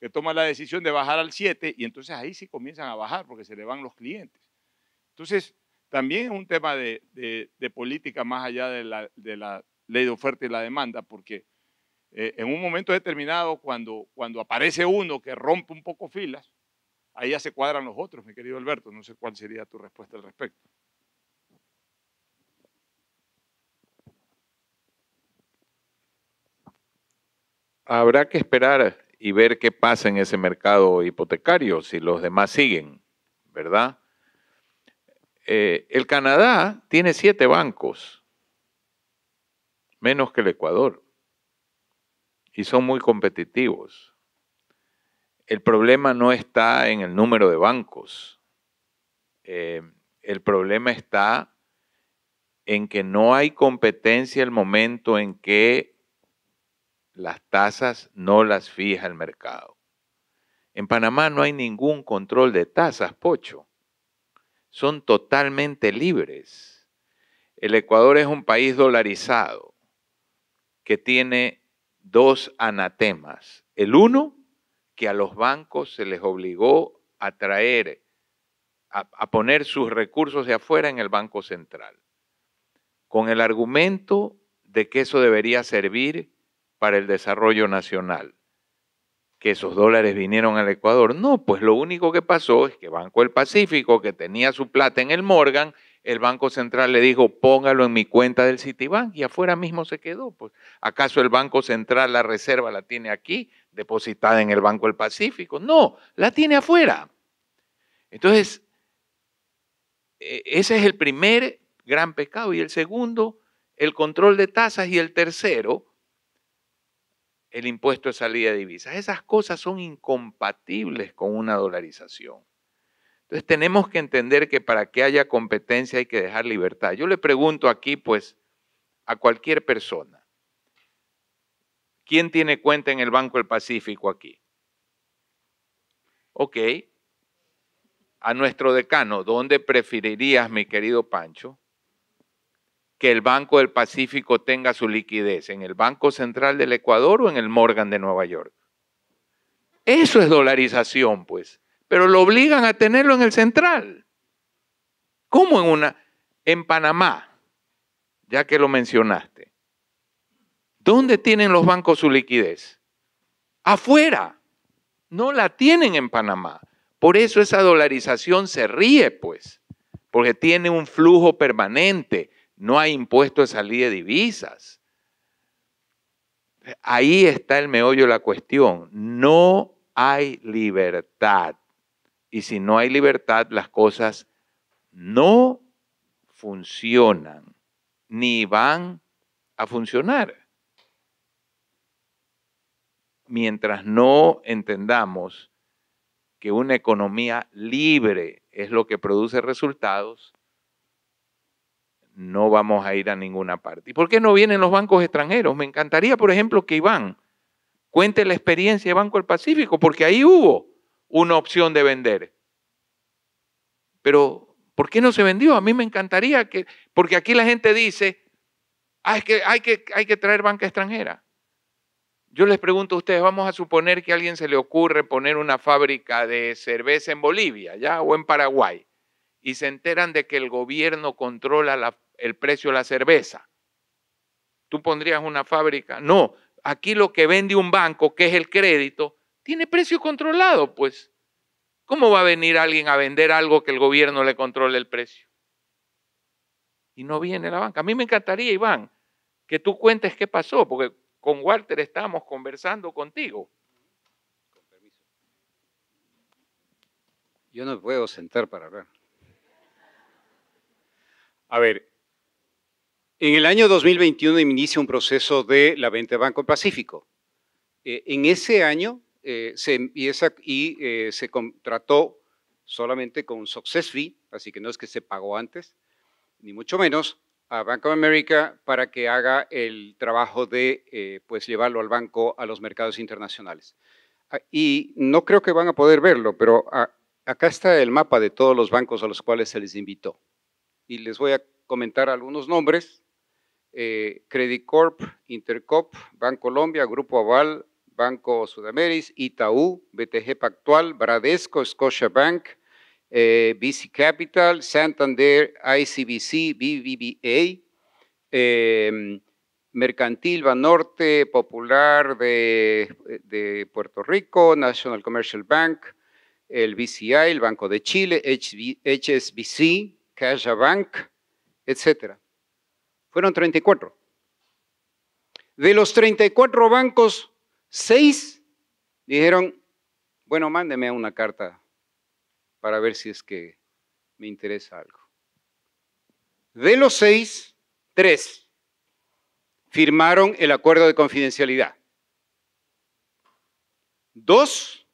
que toma la decisión de bajar al 7 y entonces ahí sí comienzan a bajar porque se le van los clientes. Entonces, también es un tema de política más allá de la ley de oferta y la demanda, porque en un momento determinado, cuando aparece uno que rompe un poco filas, ahí ya se cuadran los otros, mi querido Alberto. No sé cuál sería tu respuesta al respecto. Habrá que esperar y ver qué pasa en ese mercado hipotecario, si los demás siguen, ¿verdad? El Canadá tiene 7 bancos, menos que el Ecuador, y son muy competitivos. El problema no está en el número de bancos. El problema está en que no hay competencia el momento en que las tasas no las fija el mercado. En Panamá no hay ningún control de tasas, Pocho. Son totalmente libres. El Ecuador es un país dolarizado que tiene 2 anatemas. El uno, que a los bancos se les obligó a traer, a poner sus recursos de afuera en el Banco Central, con el argumento de que eso debería servir para el desarrollo nacional, que esos dólares vinieron al Ecuador. No, pues lo único que pasó es que Banco del Pacífico, que tenía su plata en el Morgan, el Banco Central le dijo, póngalo en mi cuenta del Citibank, y afuera mismo se quedó. Pues, ¿acaso el Banco Central la reserva la tiene aquí, depositada en el Banco del Pacífico? No, la tiene afuera. Entonces, ese es el primer gran pecado. Y el segundo, el control de tasas. Y el tercero, el impuesto de salida de divisas. Esas cosas son incompatibles con una dolarización. Entonces tenemos que entender que para que haya competencia hay que dejar libertad. Yo le pregunto aquí, pues, a cualquier persona, ¿quién tiene cuenta en el Banco del Pacífico aquí? Ok. A nuestro decano, ¿dónde preferirías, mi querido Pancho, que el Banco del Pacífico tenga su liquidez? ¿En el Banco Central del Ecuador o en el Morgan de Nueva York? Eso es dolarización, pues. Pero lo obligan a tenerlo en el central. ¿Cómo en Panamá? Ya que lo mencionaste. ¿Dónde tienen los bancos su liquidez? Afuera. No la tienen en Panamá. Por eso esa dolarización se ríe, pues. Porque tiene un flujo permanente. No hay impuesto de salida de divisas. Ahí está el meollo de la cuestión. No hay libertad. Y si no hay libertad, las cosas no funcionan, ni van a funcionar. Mientras no entendamos que una economía libre es lo que produce resultados, no vamos a ir a ninguna parte. ¿Y por qué no vienen los bancos extranjeros? Me encantaría, por ejemplo, que Iván cuente la experiencia de Banco del Pacífico, porque ahí hubo una opción de vender. Pero, ¿por qué no se vendió? A mí me encantaría que, porque aquí la gente dice, es que hay que traer banca extranjera. Yo les pregunto a ustedes, vamos a suponer que a alguien se le ocurre poner una fábrica de cerveza en Bolivia, ¿ya? O en Paraguay, y se enteran de que el gobierno controla el precio de la cerveza. ¿Tú pondrías una fábrica? No, aquí lo que vende un banco, que es el crédito, tiene precio controlado, pues. ¿Cómo va a venir alguien a vender algo que el gobierno le controle el precio? Y no viene la banca. A mí me encantaría, Iván, que tú cuentes qué pasó, porque con Walter estábamos conversando contigo. Con permiso. Yo no me puedo sentar para hablar. A ver, En el año 2021 inicia un proceso de la venta de Banco Pacífico. En ese año se empieza y se contrató solamente con un success fee, así que no es que se pagó antes, ni mucho menos, a Bank of America para que haga el trabajo de pues llevarlo al banco a los mercados internacionales. Y no creo que van a poder verlo, pero acá está el mapa de todos los bancos a los cuales se les invitó. Y les voy a comentar algunos nombres. Credit Corp, Intercop, Bancolombia, Grupo Aval, Banco Sudameris, Itaú, BTG Pactual, Bradesco, Scotiabank, BC Capital, Santander, ICBC, BBVA, Mercantil, Banorte, Popular de Puerto Rico, National Commercial Bank, el BCI, el Banco de Chile, HSBC, CaixaBank, etcétera. Fueron 34. De los 34 bancos, 6 dijeron, bueno, mándeme una carta para ver si es que me interesa algo. De los 6, 3 firmaron el acuerdo de confidencialidad. 2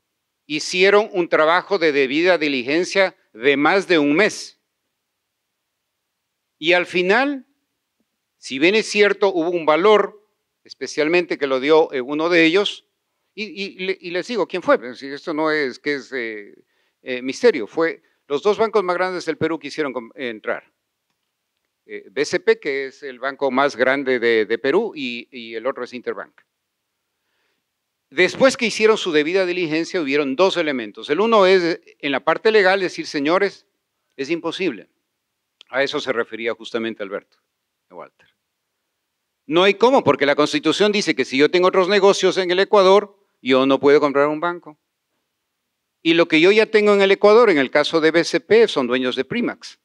hicieron un trabajo de debida diligencia de más de un mes. Y al final, si bien es cierto, hubo un valor, especialmente que lo dio uno de ellos, y les digo, ¿quién fue? Esto no es que es misterio, fue los 2 bancos más grandes del Perú que hicieron entrar. BCP, que es el banco más grande de Perú, y el otro es Interbank. Después que hicieron su debida diligencia, hubieron 2 elementos. El uno es, en la parte legal, decir, señores, es imposible. A eso se refería justamente Alberto, Walter. No hay cómo, porque la Constitución dice que si yo tengo otros negocios en el Ecuador, yo no puedo comprar un banco. Y lo que yo ya tengo en el Ecuador, en el caso de BCP, son dueños de Primax.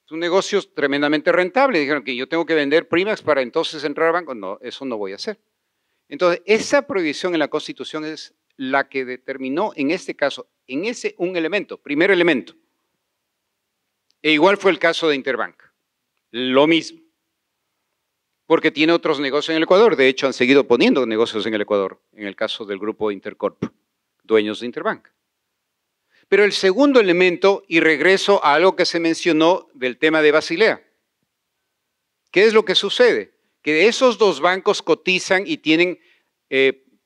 Es un negocio tremendamente rentable. Dijeron que yo tengo que vender Primax para entonces entrar al banco. No, eso no voy a hacer. Entonces, esa prohibición en la Constitución es la que determinó en este caso, en ese un elemento, primer elemento. E igual fue el caso de Interbank. Lo mismo. Porque tiene otros negocios en el Ecuador. De hecho, han seguido poniendo negocios en el Ecuador, en el caso del grupo Intercorp, dueños de Interbank. Pero el segundo elemento, y regreso a algo que se mencionó del tema de Basilea. ¿Qué es lo que sucede? Que esos 2 bancos cotizan y tienen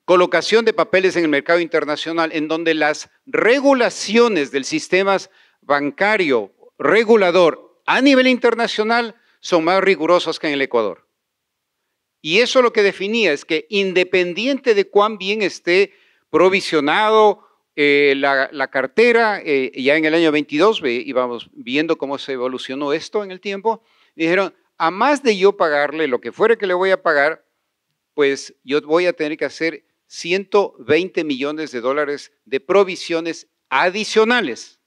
colocación de papeles en el mercado internacional en donde las regulaciones del sistema bancario regulador a nivel internacional son más rigurosas que en el Ecuador. Y eso lo que definía es que independiente de cuán bien esté provisionado la cartera, ya en el año 22 íbamos viendo cómo se evolucionó esto en el tiempo, dijeron, a más de yo pagarle lo que fuere que le voy a pagar, pues yo voy a tener que hacer 120 millones de dólares de provisiones adicionales.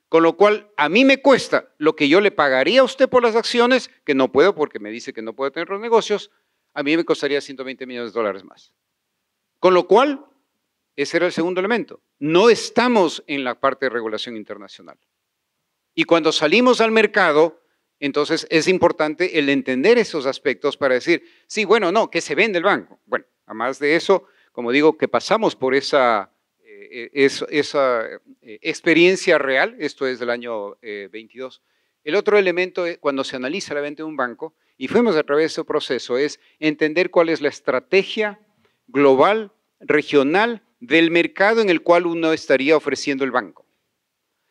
Con lo cual, a mí me cuesta lo que yo le pagaría a usted por las acciones, que no puedo porque me dice que no puedo tener los negocios, a mí me costaría 120 millones de dólares más. Con lo cual, ese era el segundo elemento. No estamos en la parte de regulación internacional. Y cuando salimos al mercado, entonces es importante el entender esos aspectos para decir, sí, bueno, no, que se vende el banco. Bueno, además de eso, como digo, que pasamos por esa experiencia real, esto es del año 22. El otro elemento, cuando se analiza la venta de un banco, y fuimos a través de ese proceso, es entender cuál es la estrategia global, regional, del mercado en el cual uno estaría ofreciendo el banco.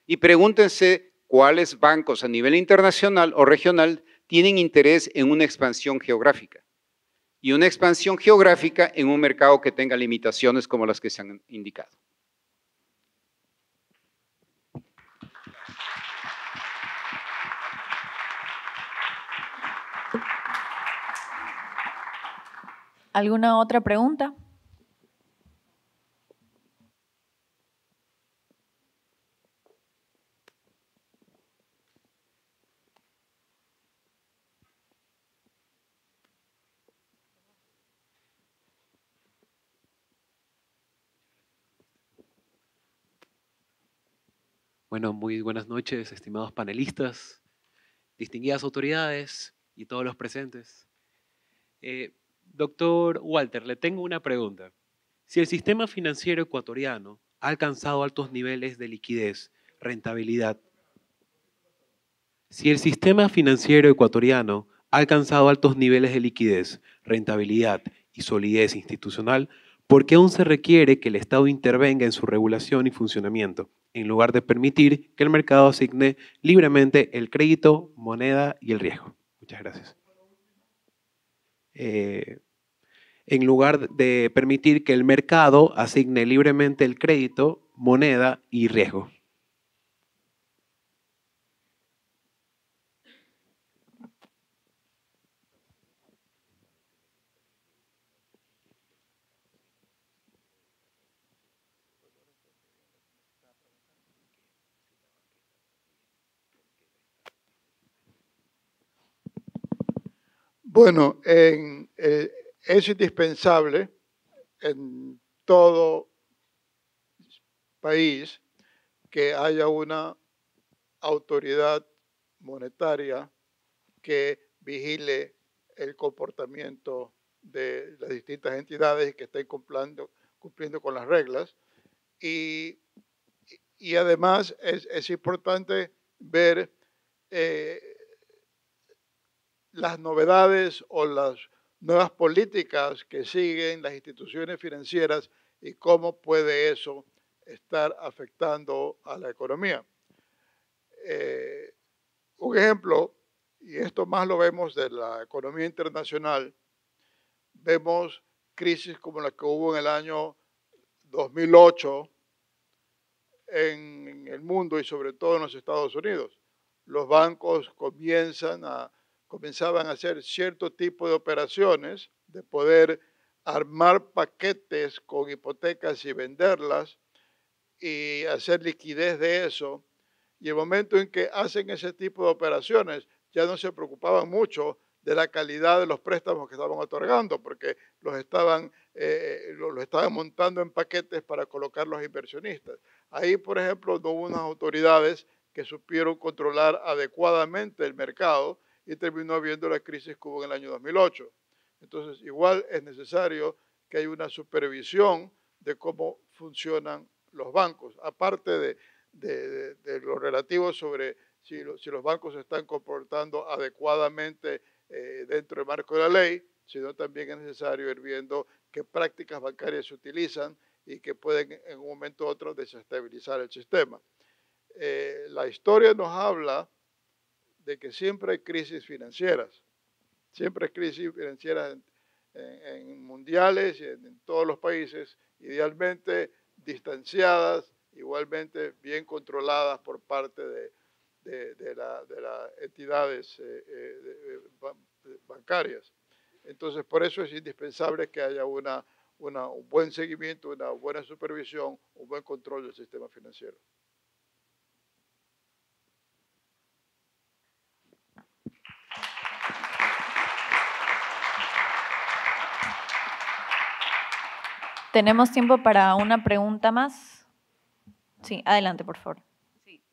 Y pregúntense cuáles bancos a nivel internacional o regional tienen interés en una expansión geográfica. Y una expansión geográfica en un mercado que tenga limitaciones como las que se han indicado. ¿Alguna otra pregunta? Bueno, muy buenas noches, estimados panelistas. distinguidas autoridades y todos los presentes. Doctor Walter, le tengo una pregunta. Si el sistema financiero ecuatoriano ha alcanzado altos niveles de liquidez, rentabilidad, si el sistema financiero ecuatoriano ha alcanzado altos niveles de liquidez, rentabilidad y solidez institucional, ¿por qué aún se requiere que el Estado intervenga en su regulación y funcionamiento, en lugar de permitir que el mercado asigne libremente el crédito, moneda y el riesgo? Muchas gracias. En lugar de permitir que el mercado asigne libremente el crédito, moneda y riesgo. Bueno, es indispensable en todo país que haya una autoridad monetaria que vigile el comportamiento de las distintas entidades y que estén cumpliendo con las reglas. Y además es importante ver las novedades o las nuevas políticas que siguen las instituciones financieras y cómo puede eso estar afectando a la economía. Un ejemplo, y esto más lo vemos de la economía internacional, vemos crisis como la que hubo en el año 2008 en el mundo y sobre todo en los Estados Unidos. Los bancos comenzaban a hacer cierto tipo de operaciones, de poder armar paquetes con hipotecas y venderlas y hacer liquidez de eso. Y el momento en que hacen ese tipo de operaciones, ya no se preocupaban mucho de la calidad de los préstamos que estaban otorgando, porque los estaban montando en paquetes para colocar los inversionistas. Ahí, por ejemplo, no hubo unas autoridades que supieron controlar adecuadamente el mercado y terminó habiendo la crisis que hubo en el año 2008. Entonces, igual es necesario que haya una supervisión de cómo funcionan los bancos, aparte de lo relativo sobre si los bancos se están comportando adecuadamente dentro del marco de la ley, sino también es necesario ir viendo qué prácticas bancarias se utilizan y que pueden en un momento u otro desestabilizar el sistema. La historia nos habla de que siempre hay crisis financieras, siempre hay crisis financieras en mundiales y en todos los países, idealmente distanciadas, igualmente bien controladas por parte de las entidades bancarias. Entonces, por eso es indispensable que haya un buen seguimiento, una buena supervisión, un buen control del sistema financiero. Tenemos tiempo para una pregunta más. Sí, adelante, por favor. Sí.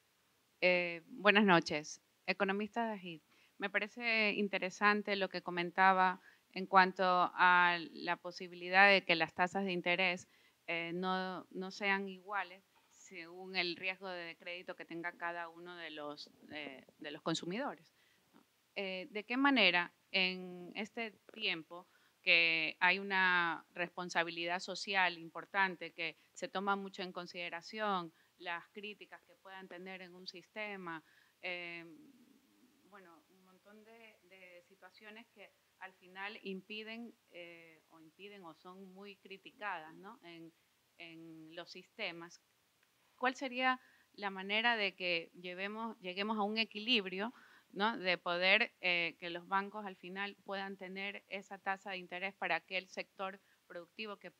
Buenas noches. Economista de AGID. Me parece interesante lo que comentaba en cuanto a la posibilidad de que las tasas de interés no sean iguales según el riesgo de crédito que tenga cada uno de los consumidores. ¿De qué manera en este tiempo que hay una responsabilidad social importante, que se toma mucho en consideración las críticas que puedan tener en un sistema, bueno, un montón de situaciones que al final impiden o son muy criticadas, ¿no?, en los sistemas? ¿Cuál sería la manera de que lleguemos a un equilibrio, ¿no?, de poder que los bancos al final puedan tener esa tasa de interés para aquel sector productivo que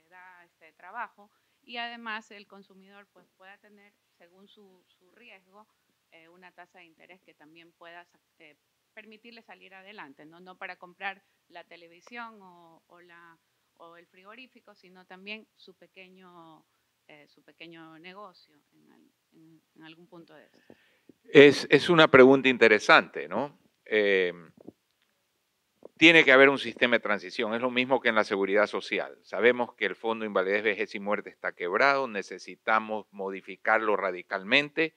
da trabajo, y además el consumidor pues pueda tener, según su riesgo, una tasa de interés que también pueda permitirle salir adelante, no para comprar la televisión o el frigorífico, sino también su pequeño negocio en algún punto de eso? Es una pregunta interesante, ¿no? Tiene que haber un sistema de transición. Es lo mismo que en la seguridad social. Sabemos que el Fondo de Invalidez, Vejez y Muerte está quebrado, necesitamos modificarlo radicalmente,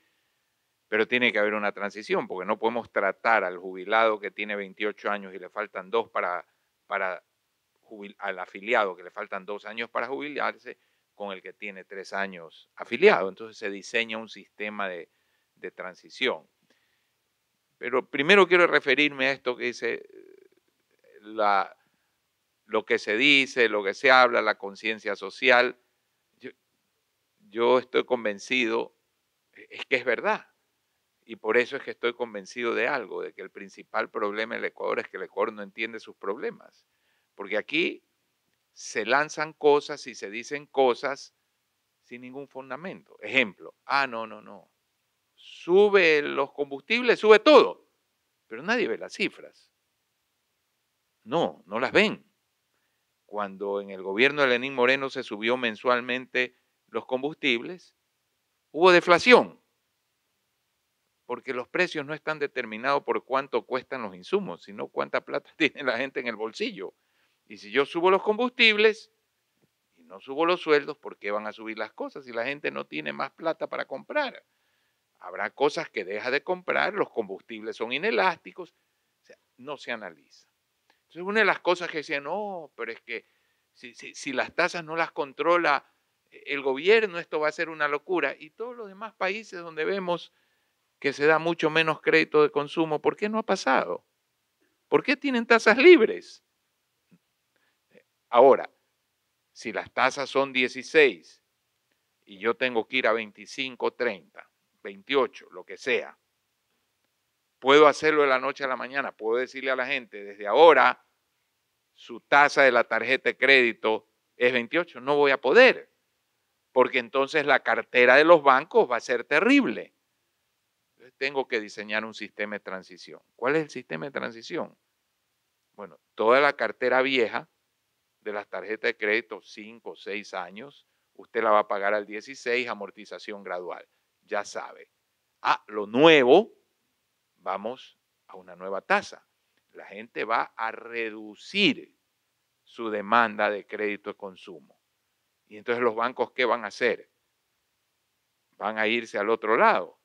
pero tiene que haber una transición, porque no podemos tratar al jubilado que tiene 28 años y le faltan 2 al afiliado que le faltan 2 años para jubilarse, con el que tiene 3 años afiliado. Entonces se diseña un sistema de transición. Pero primero quiero referirme a esto que dice lo que se dice, lo que se habla, la conciencia social. Yo estoy convencido, es que es verdad. Y por eso es que estoy convencido de algo, de que el principal problema del Ecuador es que el Ecuador no entiende sus problemas. Porque aquí se lanzan cosas y se dicen cosas sin ningún fundamento. Ejemplo, no. Sube los combustibles, sube todo, pero nadie ve las cifras. No las ven. Cuando en el gobierno de Lenín Moreno se subió mensualmente los combustibles, hubo deflación, porque los precios no están determinados por cuánto cuestan los insumos, sino cuánta plata tiene la gente en el bolsillo. Y si yo subo los combustibles y no subo los sueldos, ¿por qué van a subir las cosas si la gente no tiene más plata para comprar? Habrá cosas que deja de comprar, los combustibles son inelásticos, o sea, no se analiza. Entonces, una de las cosas que decían, no, pero es que si las tasas no las controla el gobierno, esto va a ser una locura. Y todos los demás países donde vemos que se da mucho menos crédito de consumo, ¿por qué no ha pasado? ¿Por qué tienen tasas libres? Ahora, si las tasas son 16 y yo tengo que ir a 25, 30, 28, lo que sea, puedo hacerlo de la noche a la mañana, puedo decirle a la gente, desde ahora, su tasa de la tarjeta de crédito es 28, no voy a poder, porque entonces la cartera de los bancos va a ser terrible. Entonces tengo que diseñar un sistema de transición. ¿Cuál es el sistema de transición? Bueno, toda la cartera vieja de las tarjetas de crédito, 5 o 6 años, usted la va a pagar al 16, amortización gradual, ya sabe. Lo nuevo, vamos a una nueva tasa. La gente va a reducir su demanda de crédito de consumo. Y entonces los bancos, ¿qué van a hacer? Van a irse al otro lado,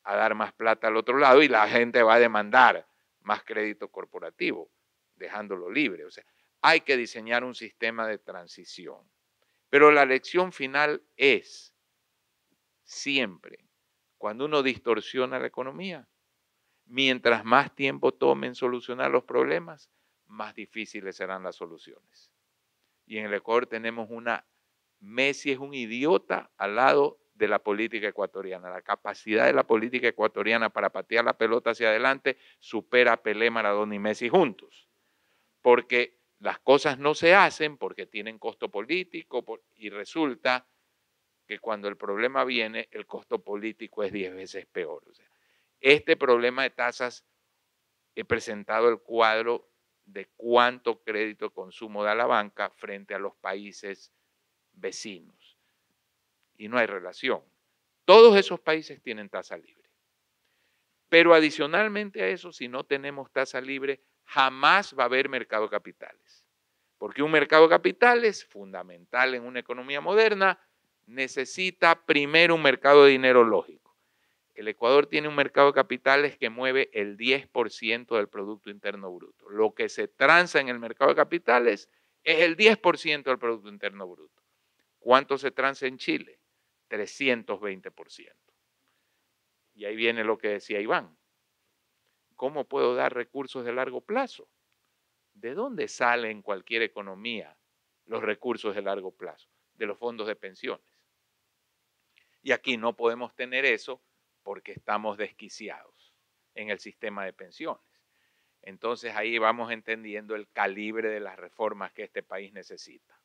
a dar más plata al otro lado y la gente va a demandar más crédito corporativo, dejándolo libre. O sea, hay que diseñar un sistema de transición. Pero la lección final es siempre, cuando uno distorsiona la economía, mientras más tiempo tome en solucionar los problemas, más difíciles serán las soluciones. Y en el Ecuador tenemos Messi es un idiota al lado de la política ecuatoriana. La capacidad de la política ecuatoriana para patear la pelota hacia adelante supera a Pelé, Maradona y Messi juntos. Porque las cosas no se hacen porque tienen costo político y resulta que cuando el problema viene, el costo político es 10 veces peor. O sea, este problema de tasas, he presentado el cuadro de cuánto crédito de consumo da la banca frente a los países vecinos. Y no hay relación. Todos esos países tienen tasa libre. Pero adicionalmente a eso, si no tenemos tasa libre, jamás va a haber mercado de capitales. Porque un mercado de capitales, fundamental en una economía moderna, necesita primero un mercado de dinero lógico. El Ecuador tiene un mercado de capitales que mueve el 10% del Producto Interno Bruto. Lo que se transa en el mercado de capitales es el 10% del Producto Interno Bruto. ¿Cuánto se transa en Chile? 320%. Y ahí viene lo que decía Iván. ¿Cómo puedo dar recursos de largo plazo? ¿De dónde salen en cualquier economía los recursos de largo plazo? De los fondos de pensiones. Y aquí no podemos tener eso porque estamos desquiciados en el sistema de pensiones. Entonces ahí vamos entendiendo el calibre de las reformas que este país necesita.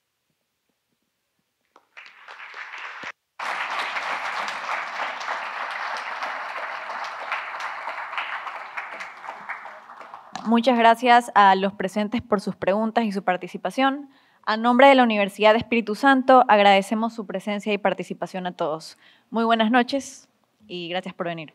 Muchas gracias a los presentes por sus preguntas y su participación. A nombre de la Universidad de Espíritu Santo, agradecemos su presencia y participación a todos. Muy buenas noches y gracias por venir.